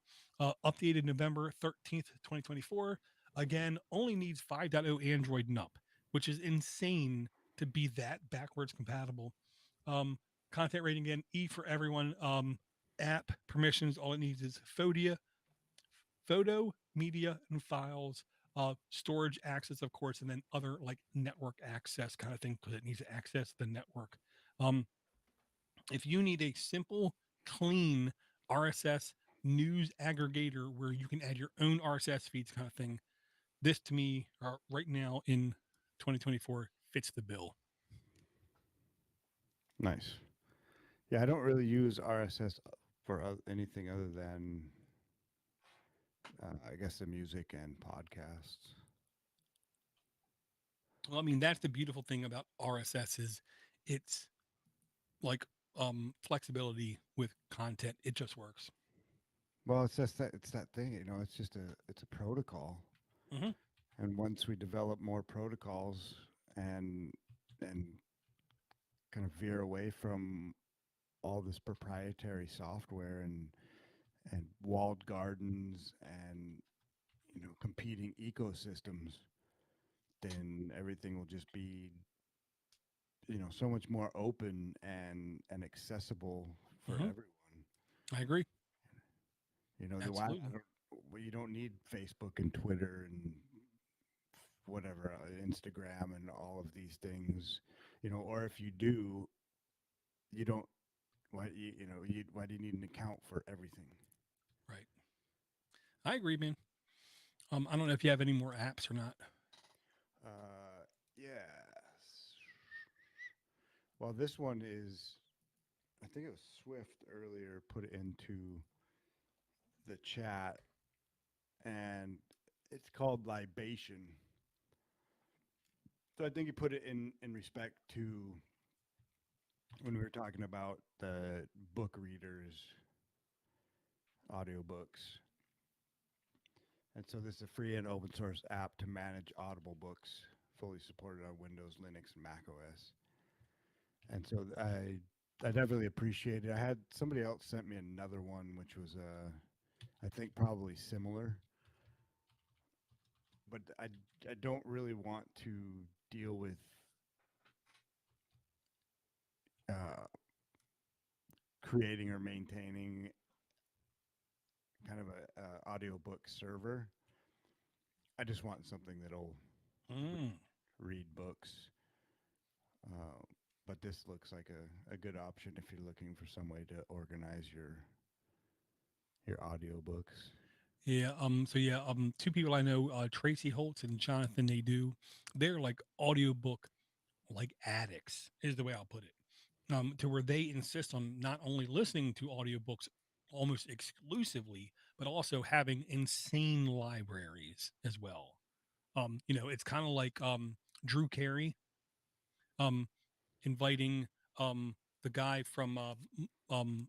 Updated November 13th, 2024. Again, only needs 5.0 Android and up, which is insane to be that backwards compatible. Um, Content rating again, E for everyone. App permissions, all it needs is photo, media, and files. Storage access, of course, and then other like network access kind of thing because it needs to access the network. Um, if you need a simple, clean RSS news aggregator where you can add your own RSS feeds kind of thing, this to me right now in 2024 fits the bill. Nice. Yeah, I don't really use RSS for anything other than, I guess, the music and podcasts. Well, I mean, that's the beautiful thing about RSS is it's like flexibility with content. It just works. Well, it's that thing, it's just it's a protocol. Hmm. And once we develop more protocols and and kind of veer away from all this proprietary software and walled gardens and competing ecosystems, then everything will just be so much more open and accessible for Hmm. everyone. I agree. The why Absolutely. you don't need Facebook and Twitter and whatever, Instagram and all of these things, or if you do, you don't. Why do you need an account for everything? Right. I agree, man. I don't know if you have any more apps or not. Yes. Well, this one is, I think it was Swift earlier put it into the chat, and it's called Libation. So I think you put it in respect to when we were talking about the book readers, audiobooks. And so this is a free and open source app to manage Audible books, fully supported on Windows, Linux, and Mac OS. And so I definitely appreciate it. I had somebody else sent me another one, which was I think probably similar, but I don't really want to deal with uh, creating or maintaining kind of a audiobook server. I just want something that'll Mm. read books. Uh, but this looks like a good option if you're looking for some way to organize your audiobooks. Yeah. So yeah. Two people I know, Tracy Holtz and Jonathan. They do. They're like audiobook like addicts is the way I'll put it. To where they insist on not only listening to audiobooks almost exclusively, but also having insane libraries as well. It's kind of like Drew Carey um, inviting the guy from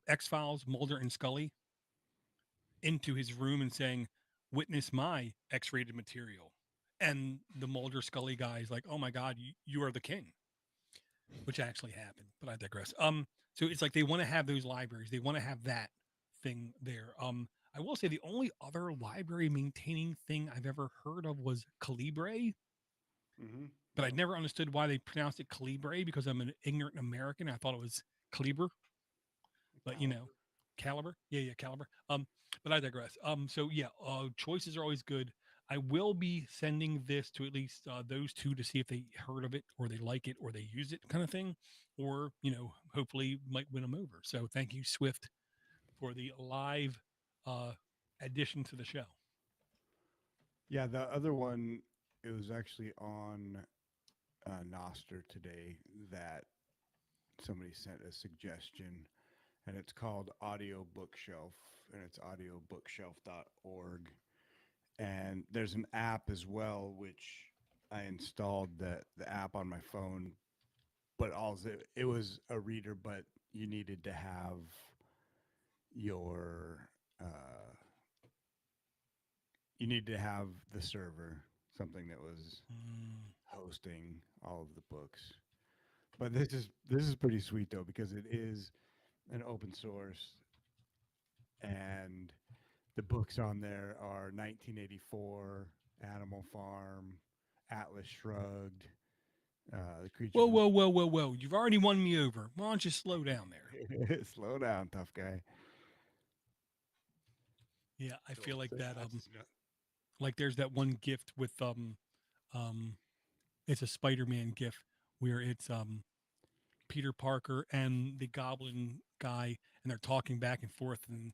X Files, Mulder and Scully, into his room and saying, "Witness my X-rated material." And the Mulder Scully guy is like, "Oh my God, you are the king," which actually happened, but I digress. So it's like they want to have those libraries. They want to have that thing there. I will say the only other library maintaining thing I've ever heard of was Calibre, Mm-hmm. but I Yep. never understood why they pronounced it Calibre because I'm an ignorant American. I thought it was Calibre, but Caliber. Caliber. Yeah, Caliber. But I digress. So yeah, choices are always good. I will be sending this to at least those two to see if they heard of it or they like it or they use it, kind of thing, or hopefully might win them over. So thank you, Swift, for the live uh, addition to the show. Yeah, the other one, it was actually on Noster today that somebody sent a suggestion, and it's called Audio Bookshelf, and it's audiobookshelf.org. And there's an app as well, which I installed the app on my phone but also it was a reader, but you needed to have your you need to have the server, something that was Mm. hosting all of the books. But this is pretty sweet though because it is an open source, and the books on there are 1984, Animal Farm, Atlas Shrugged, The Creature Whoa, from whoa, whoa, whoa, whoa! You've already won me over. Why don't you slow down there? Slow down, tough guy. Yeah, I Cool. feel like So that. that's just not- Like there's that one gift with um, it's a Spider-Man gift where it's Peter Parker and the Goblin guy, and they're talking back and forth, and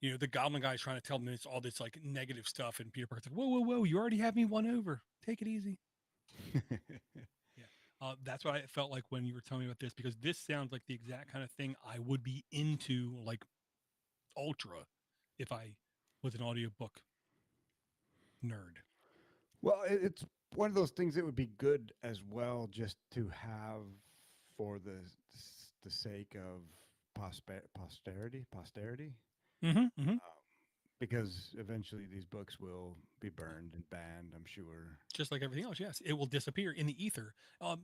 the Goblin guy is trying to tell them it's all this like negative stuff, and Peter Parker's like, "Whoa, whoa, whoa! You already have me won over. Take it easy." Yeah, that's what I felt like when you were telling me about this because this sounds like the exact kind of thing I would be into, like ultra, if I was an audiobook nerd. Well, it's one of those things that would be good as well, just to have for the sake of posterity, Mm-hmm, mm-hmm. because eventually these books will be burned and banned. I'm sure. Just like everything else, yes, it will disappear in the ether.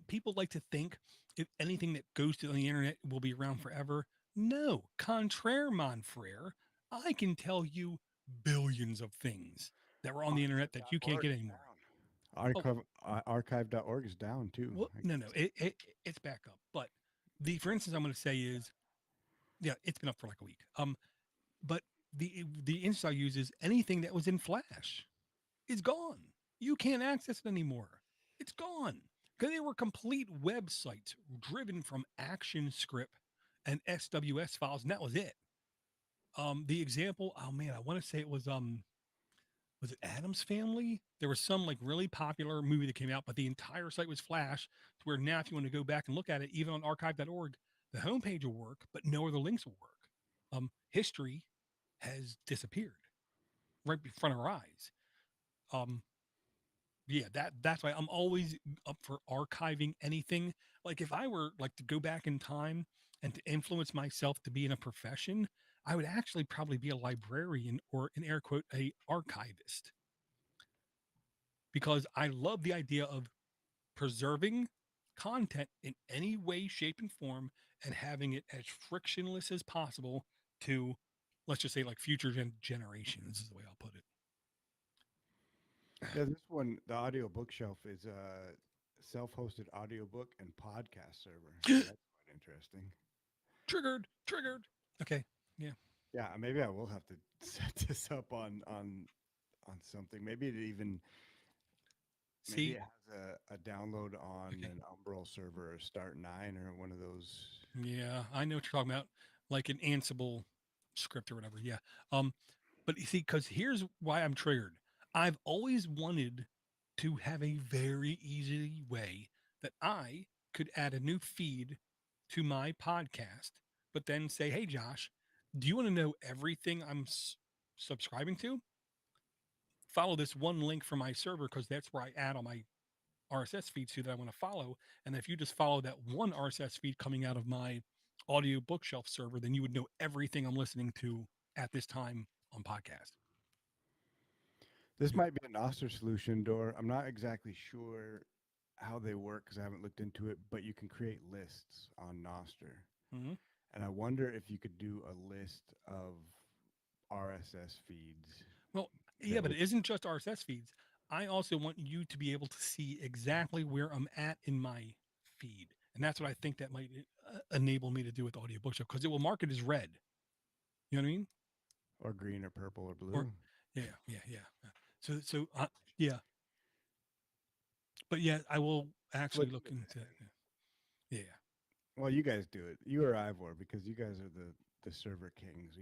People like to think if anything that goes to the internet will be around forever. No, contraire, mon frere. I can tell you billions of things that were on the internet that you can't Archive.org get is anymore. down. Oh, Archive.org is down too. well, no, it's back up. But for instance, I'm going to say is, yeah, it's been up for like a week. But the instance I use is anything that was in Flash is gone. You can't access it anymore. It's gone because they were complete websites driven from Action Script and SWS files, and that was it. The example, oh man, I want to say it was it Adam's Family? There was some like really popular movie that came out, but the entire site was Flash. To where now, if you want to go back and look at it, even on archive.org, the homepage will work, but no other links will work. History has disappeared right in front of our eyes. Um, yeah, that's why I'm always up for archiving anything. Like if I were like to go back in time and to influence myself to be in a profession, I would actually probably be a librarian or in air quote a archivist because I love the idea of preserving content in any way, shape, and form and having it as frictionless as possible to, let's just say, like future generations is the way I'll put it. Yeah, this one, the audio bookshelf, is a self-hosted audiobook and podcast server. So that's quite interesting. Triggered, triggered. Okay. Yeah. Yeah, maybe I will have to set this up on something. Maybe See, it has a download on okay. an Umbrel server or Start9 or one of those. Yeah, I know what you're talking about, like an Ansible script or whatever. Yeah. Um, but you see, because here's why I'm triggered. I've always wanted to have a very easy way that I could add a new feed to my podcast, but then say, "Hey, Josh, do you want to know everything I'm subscribing to? Follow this one link from my server because that's where I add all my RSS feeds to that I want to follow. And if you just follow that one RSS feed coming out of my audio bookshelf server, then you would know everything I'm listening to at this time on podcast." This might be a Noster solution, Door. I'm not exactly sure how they work because I haven't looked into it, but you can create lists on Noster. Mm-hmm. And I wonder if you could do a list of RSS feeds Well, yeah, that but would. it isn't just RSS feeds. I also want you to be able to see exactly where I'm at in my feed. And that's what I think that might enable me to do with audio bookshelf because it will mark it as red. You know what I mean? Or green or purple or Or blue. yeah, yeah, yeah. Yeah, but yeah, I will actually Look look into into that. that. Yeah. Well, you guys do it. You or Ivor, because you guys are the server kings.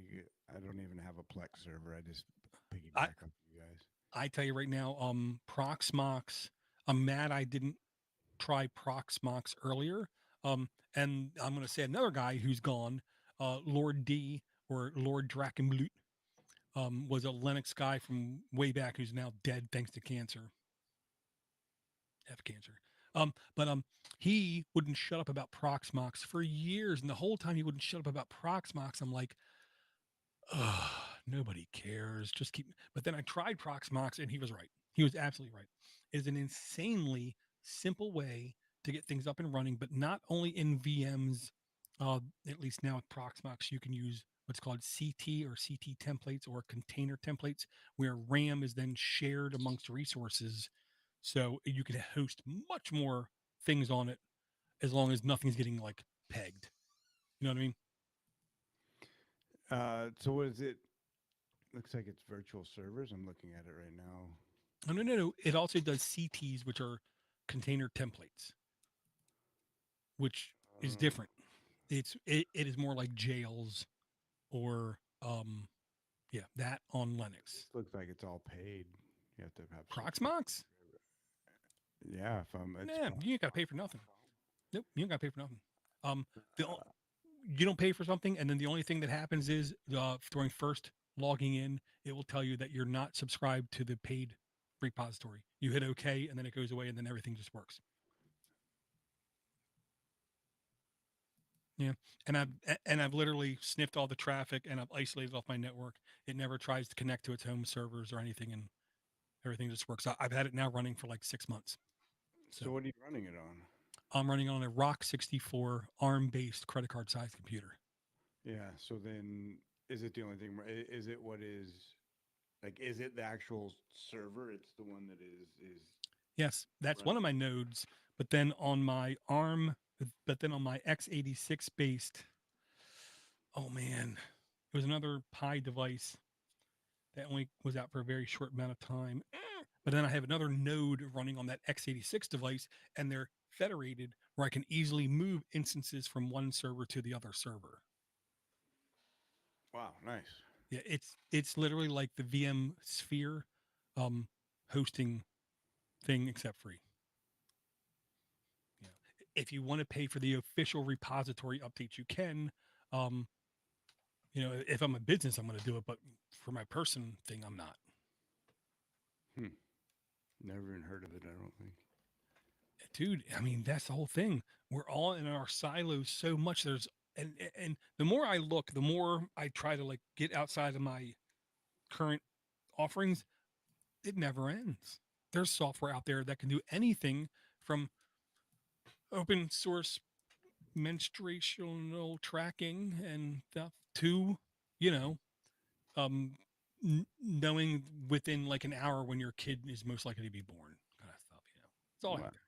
I don't even have a Plex server. I just I piggyback off you guys. I tell you right now, Proxmox. I'm mad I didn't try Proxmox earlier. And I'm going to say another guy who's gone, Lord D or Lord Drakenblut, was a Linux guy from way back who's now dead thanks to cancer, F cancer. But he wouldn't shut up about Proxmox for years, and the whole time he wouldn't shut up about Proxmox. I'm like, ugh, nobody cares. Just keep. But then I tried Proxmox, and he was right. He was absolutely right. It is an insanely simple way to get things up and running, but not only in VMs. At least now with Proxmox, you can use what's called CT or CT templates or container templates, where RAM is then shared amongst resources, so you can host much more things on it as long as nothing's getting like pegged. You know what I mean? So what is it? Looks like it's virtual servers. I'm looking at it right now. Oh, no, no, no. It also does CTs, which are container templates, which is Uh, different. It is more like jails or yeah, that on this Linux. looks like it's all paid. You have to have Proxmox? Yeah, if I'm it's Nah, you ain't got to pay for nothing. Nope, you ain't got to pay for nothing. Um, the you don't pay for something, and then the only thing that happens is during first logging in, it will tell you that you're not subscribed to the paid repository. You hit OK, and then it goes away, and then everything just works. Yeah, and I've literally sniffed all the traffic, and I've isolated off my network. It never tries to connect to its home servers or anything, and everything just works. I've had it now running for like 6 months. So So what are you running it on? I'm running on a Rock 64 ARM-based credit card size computer. Yeah. So then, is it the only thing? Is it what is like? Is it the actual server? It's the one that is Yes, that's one running. of my nodes. But then on my ARM, but then on my x86 based, oh man, it was another Pi device that only was out for a very short amount of time. But then I have another node running on that x86 device, and they're federated where I can easily move instances from one server to the other server. Wow, nice. Yeah, it's literally like the VM Sphere um, hosting thing, except free. You know, if you want to pay for the official repository updates, you can. Um, if I'm a business, I'm going to do it, but for my person thing, I'm not. Hmm. Never even heard of it. I don't think. Dude, I mean, that's the whole thing. We're all in our silos so much. And the more I look, the more I try to like get outside of my current offerings. It never ends. There's software out there that can do anything from open source menstruational tracking and stuff to, you know, um, knowing within like an hour when your kid is most likely to be born, kind of stuff. It's all out Wow. there.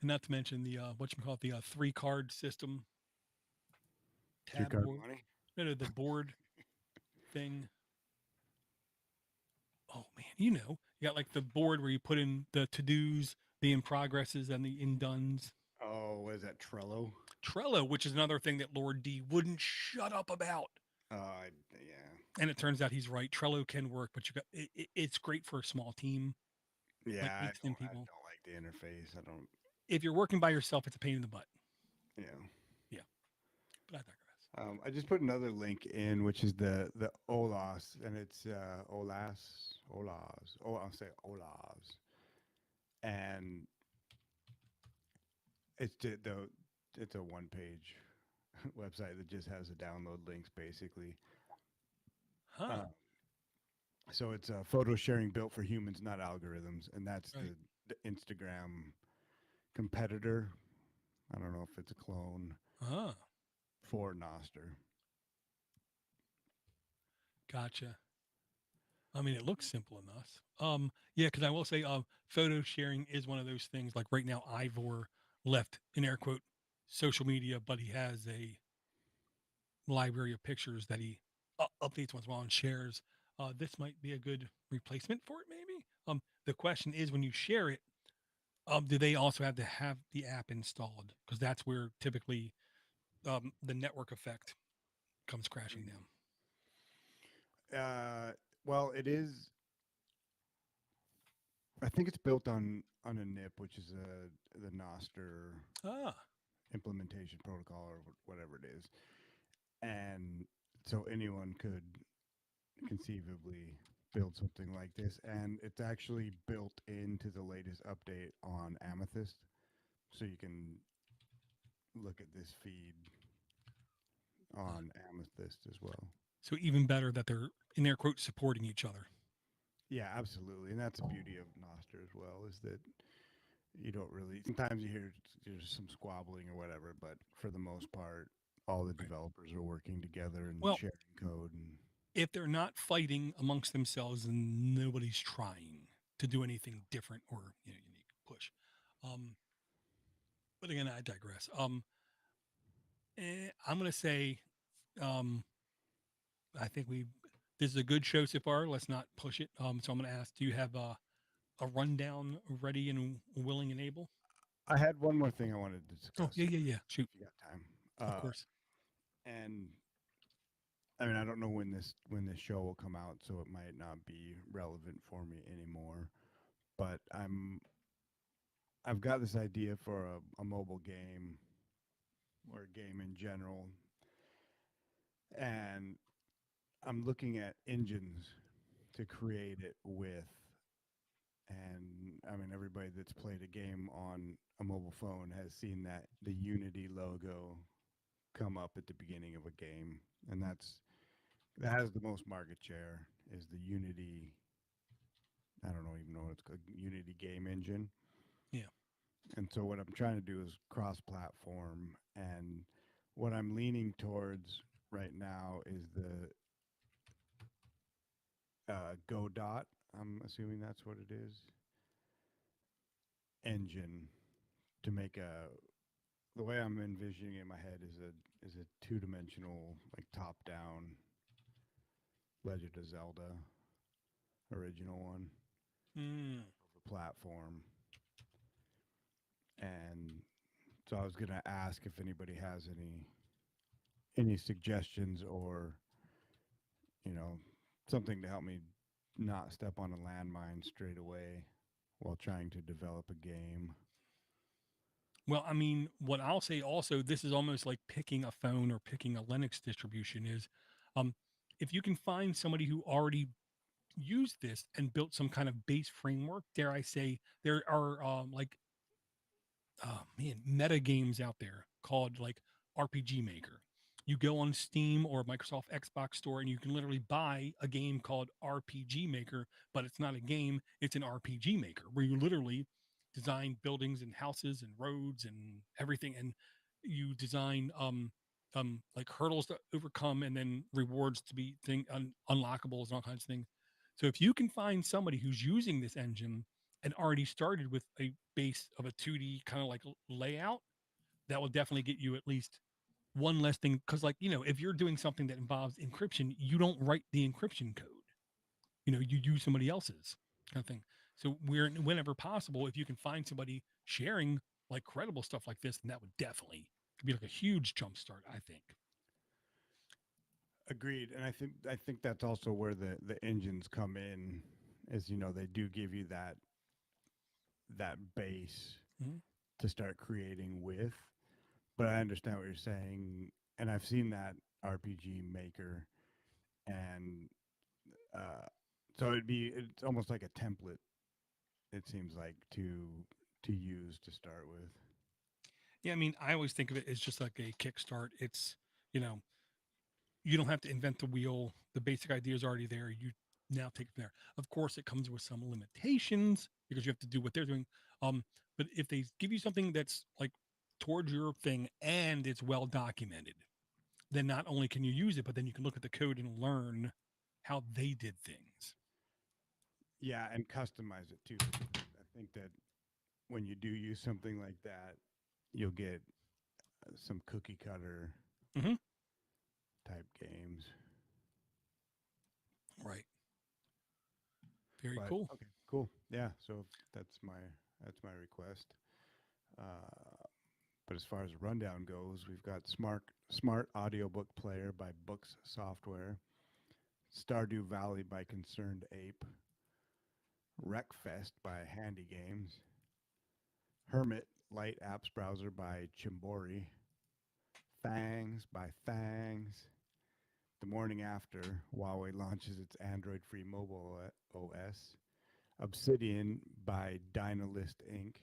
And not to mention the what you call it, the 3 card system, Three tab card board. money. No, the board thing. Oh man, you got like the board where you put in the to dos, the in progresses, and the in dones. Oh, what is that? Trello. Trello, which is another thing that Lord D wouldn't shut up about. Yeah. And it turns out he's right. Trello can work, but it's great for a small team, Yeah, like 8 to 10 I people. don't like the interface. I don't. If you're working by yourself, it's a pain in the butt. Yeah. Yeah, but I digress. I just put another link in, which is the OLAS, and it's OLAS. Oh, I'll say OLAS, and the it's a one page website that just has the download links basically. Huh. Uh, so it's photo sharing built for humans, not algorithms, and that's Right. the Instagram competitor. I don't know if it's a clone Huh. for Noster. Gotcha. I mean, it looks simple enough. Yeah, because I will say, photo sharing is one of those things. Like right now, Ivor left in air quote social media, but he has a library of pictures that he updates once in a while and shares. This might be a good replacement for it, maybe. The question is, when you share it, do they also have to have the app installed? Because that's where typically the network effect comes crashing down. Uh, well, it is. I think it's built on a NIP, which is the Noster Ah, implementation protocol or whatever it is, and so anyone could conceivably. build something like this, and it's actually built into the latest update on Amethyst, so you can look at this feed Uh, on Amethyst as well. so even better that they're in air quotes supporting each other. Yeah, absolutely, and that's the beauty of Noster as well is that you don't really. Sometimes you hear there's some squabbling or whatever, but for the most part, all the Right. developers are working together and Well, sharing code. And if they're not fighting amongst themselves, then nobody's trying to do anything different or unique push. Um, but again, I digress. I'm going to say, um, I think we this is a good show so far. Let's not push it. So I'm going to ask, do you have a rundown ready and willing and able? I had one more thing I wanted to Oh, discuss yeah, yeah, yeah. if Shoot, you got time. of course. And I mean, I don't know when this show will come out, so it might not be relevant for me anymore. But I've got this idea for a mobile game or a game in general, and I'm looking at engines to create it with. And I mean, everybody that's played a game on a mobile phone has seen the Unity logo come up at the beginning of a game, and that has the most market share is the Unity. I don't know even know what it's called, Unity game engine. Yeah. And so what I'm trying to do is cross-platform, and what I'm leaning towards right now is the Godot. I'm assuming that's what it is. Engine to make a the way I'm envisioning it in my head is a two-dimensional like top-down Legend of Zelda original one Mm. of a platform. And so I was gonna ask if anybody has any suggestions or you know something to help me not step on a landmine straight away while trying to develop a game. Well, I mean, what I'll say also, this is almost like picking a phone or picking a Linux distribution is, um, if you can find somebody who already used this and built some kind of base framework, dare I say, there are like meta games out there called like RPG Maker. You go on Steam or Microsoft Xbox Store and you can literally buy a game called RPG Maker, but it's not a game, it's an RPG Maker where you literally design buildings and houses and roads and everything, and you design like hurdles to overcome and then rewards to be unlockables and all kinds of things. So if you can find somebody who's using this engine and already started with a base of a 2D kind of like layout, that will definitely get you at least one less thing. Because, like, if you're doing something that involves encryption, you don't write the encryption code. You use somebody else's kind of thing. So, whenever possible, if you can find somebody sharing like credible stuff like this, then that would definitely be like a huge jump start, I think. Agreed, and I think that's also where the engines come in, is they do give you that base Mhm. to start creating with. But I understand what you're saying, and I've seen that RPG Maker, and uh, so it's almost like a template. It seems like to use to start with. Yeah, I mean, I always think of it as just like a kickstart. It's, you know, you don't have to invent the wheel. The basic idea is already there. You now take it from there. Of course, it comes with some limitations because you have to do what they're doing. But if they give you something that's like towards your thing and it's well documented, then not only can you use it, but then you can look at the code and learn how they did things. Yeah, and customize it too. I think that when you do use something like that, you'll get some cookie cutter Hmm. type games. Right. Very But cool. okay, cool. Yeah, so that's my request. Uh, but as far as the rundown goes, we've got smart audiobook player by Books Software, Stardew Valley by Concerned Ape, Wreckfest by Handy Games, Hermit Light Apps Browser by Chimbori, Fangs by Fangs, the morning after Huawei launches its Android-free mobile OS, Obsidian by Dynalist Inc.,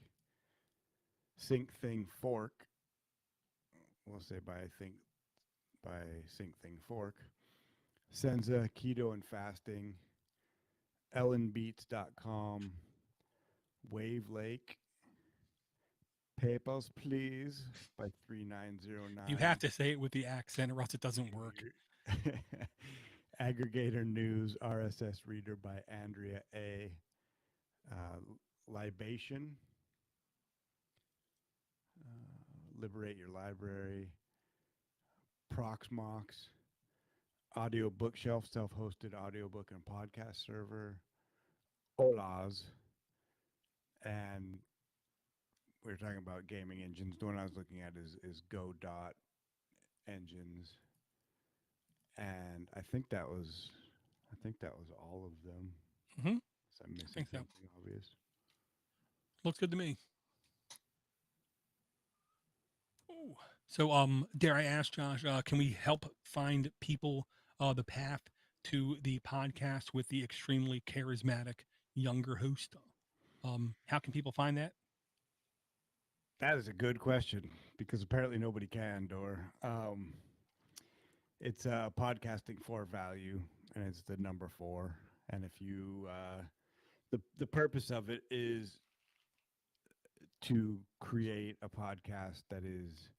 Sync Thing Fork, we'll say by Sync Thing Fork, Senza Keto and Fasting, ellenbeats.com, Wave Lake, Papers Please by You have 3909. to say it with the accent, or else it doesn't work. Aggregator News RSS Reader by Andrea A. Libation, Liberate Your Library, Proxmox, Audio Bookshelf, self-hosted audiobook and podcast server, Olaz, and we were talking about gaming engines. The one I was looking at is Go Dot Engines, and I think that was all of them. Hmm. So I'm I missing think so. something obvious. Looks good to me. Ooh. So, dare I ask, Josh, can we help find people the path to the podcast with the extremely charismatic younger host? How can people find that? That is a good question because apparently nobody can, Dor. It's podcasting for value, and it's the number 4. And if you, the purpose of it is to create a podcast that is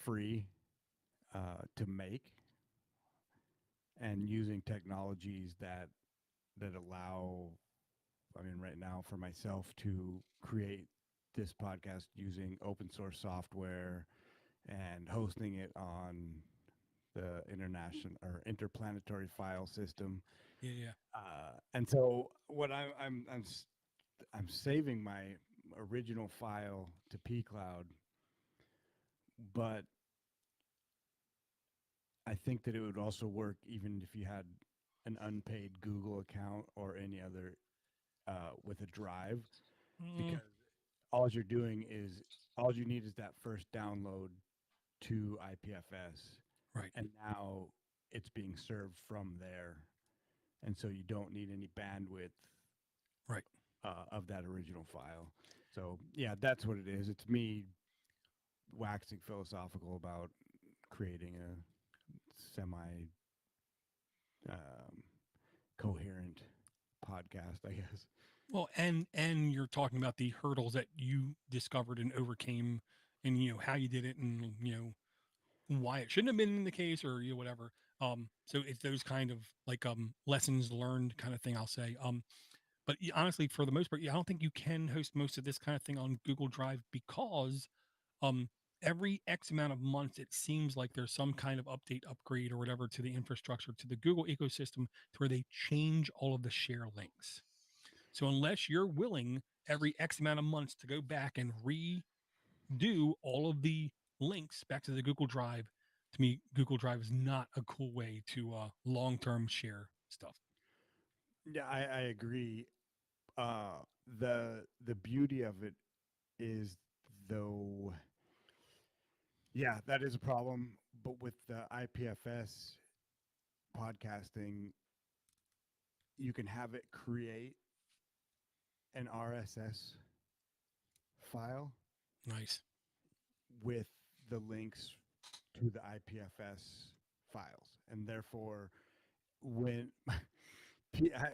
free to make, and using technologies that allow. I mean, right now for myself to create this podcast using open source software and hosting it on the international or interplanetary file system. Yeah, yeah. And so what I'm saving my original file to pCloud, but I think that it would also work even if you had an unpaid Google account or any other with a drive, Mm, because all you need is that first download to IPFS, right, and now it's being served from there, and so you don't need any bandwidth right. of that original file. So yeah, that's what it is. It's me waxing philosophical about creating a semi um, coherent podcast, I guess. Well, and you're talking about the hurdles that you discovered and overcame, and how you did it, and why it shouldn't have been in the case, or whatever. So it's those kind of like lessons learned kind of thing, I'll say. But honestly, for the most part, I don't think you can host most of this kind of thing on Google Drive because um every X amount of months it seems like there's some kind of update, upgrade, or whatever to the infrastructure, to the Google ecosystem, to where they change all of the share links. So unless you're willing every X amount of months to go back and redo all of the links back to the Google Drive, to me, Google Drive is not a cool way to long-term share stuff. Yeah, I agree. Uh, the beauty of it is, though, yeah, that is a problem. But with the IPFS podcasting, you can have it create an RSS file Nice. with the links to the IPFS files, and therefore, when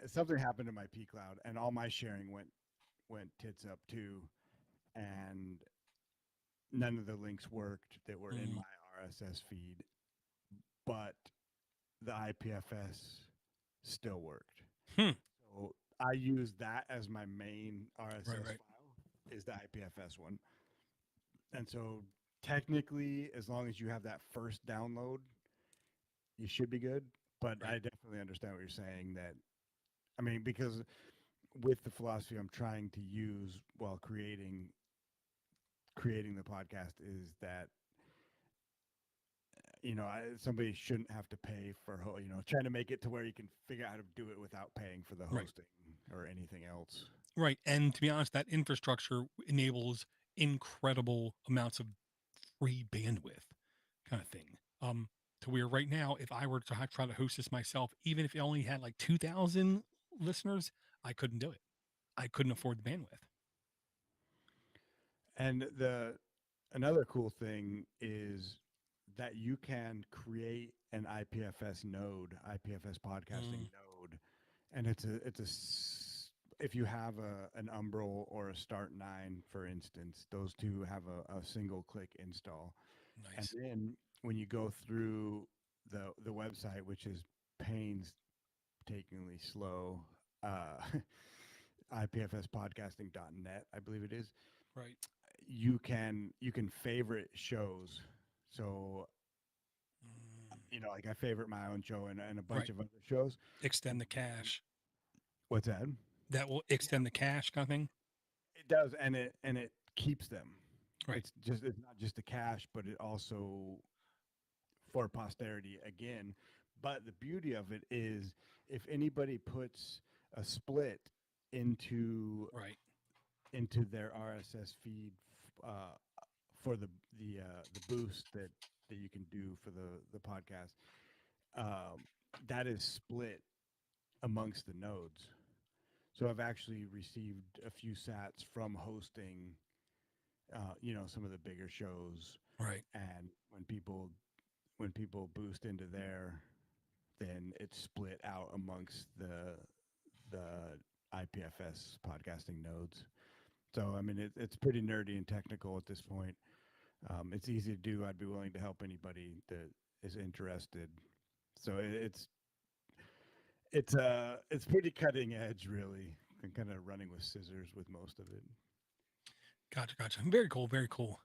something happened to my pCloud, and all my sharing went tits up too, and none of the links worked that were in Mm, my RSS feed, but the IPFS still worked. hmm. So I use that as my main Right, RSS right, file, is the IPFS one. And so technically, as long as you have that first download, you should be good. But right. I definitely understand what you're saying, that I mean, because with the philosophy I'm trying to use while creating the podcast is that somebody shouldn't have to pay for trying to make it to where you can figure out how to do it without paying for the Right. hosting or anything else. Right. And to be honest, that infrastructure enables incredible amounts of free bandwidth kind of thing. to where right now, if I were to try to host this myself, even if it only had like 2,000 listeners, I couldn't do it. I couldn't afford the bandwidth. And another cool thing is that you can create an IPFS node, IPFS podcasting Mm, node, and if you have an Umbrel or a Start 9, for instance, those two have a single click install. And nice. then when you go through the website, which is painstakingly slow, uh, ipfspodcasting.net, I believe it is, Right. you can favorite shows. So Mm, like I favorite my own show and a bunch right. of other shows. Extend the cache. What's that? That will Yeah, extend the cache kind of thing. it does, and it keeps them. Right. It's not just the cache, but it also for posterity again. But the beauty of it is if anybody puts a split into Right. into their RSS feed uh, for the boost that you can do for the podcast, that is split amongst the nodes. So I've actually received a few sats from hosting, some of the bigger shows, Right. and when people boost into there, then it's split out amongst the IPFS podcasting nodes. So I mean, it's pretty nerdy and technical at this point. It's easy to do. I'd be willing to help anybody that is interested. So it's pretty cutting edge, really. I'm kind of running with scissors with most of it. Gotcha. Gotcha. Very cool. Very cool.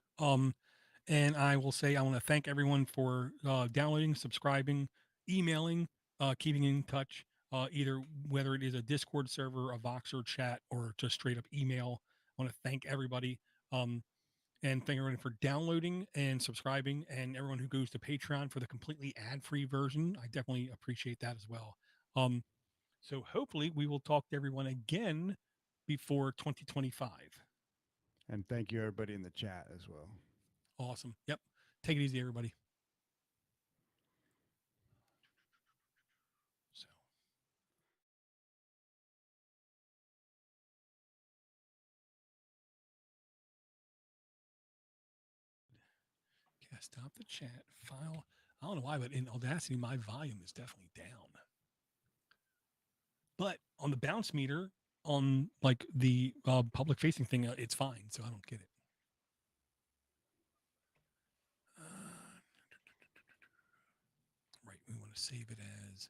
And I will say I want to thank everyone for downloading, subscribing, emailing, keeping in touch. Either whether it is a Discord server, a Voxer chat, or just straight up email. I want to thank everybody. And thank everyone for downloading and subscribing, and everyone who goes to Patreon for the completely ad-free version. I definitely appreciate that as well. Um, so hopefully we will talk to everyone again before 2025. And thank you everybody in the chat as well. Awesome. Yep. Take it easy, everybody. So. Yeah, stop the chat file. I don't know why, but in Audacity, my volume is definitely down. But on the bounce meter, on like the public facing thing, it's fine. So I don't get it. Right. We want to save it as.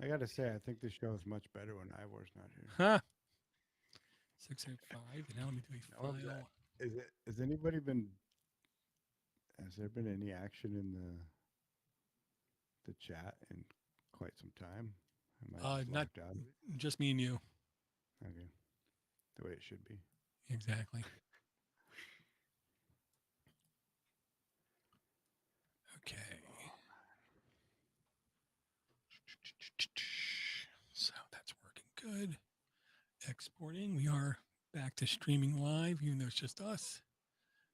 I gotta say, I think this show is much better when Ivor's not here. Huh. 605. And now let me do a How was that? file. Has anybody been? Has there been any action in the chat in quite some time? Am I just Not locked out of it? just me and you. Okay, the way it should be. Exactly. Okay. So that's working good. Exporting. We are back to streaming live, even though it's just us.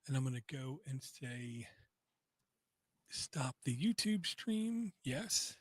And I'm going to go and say stop the YouTube stream. Yes.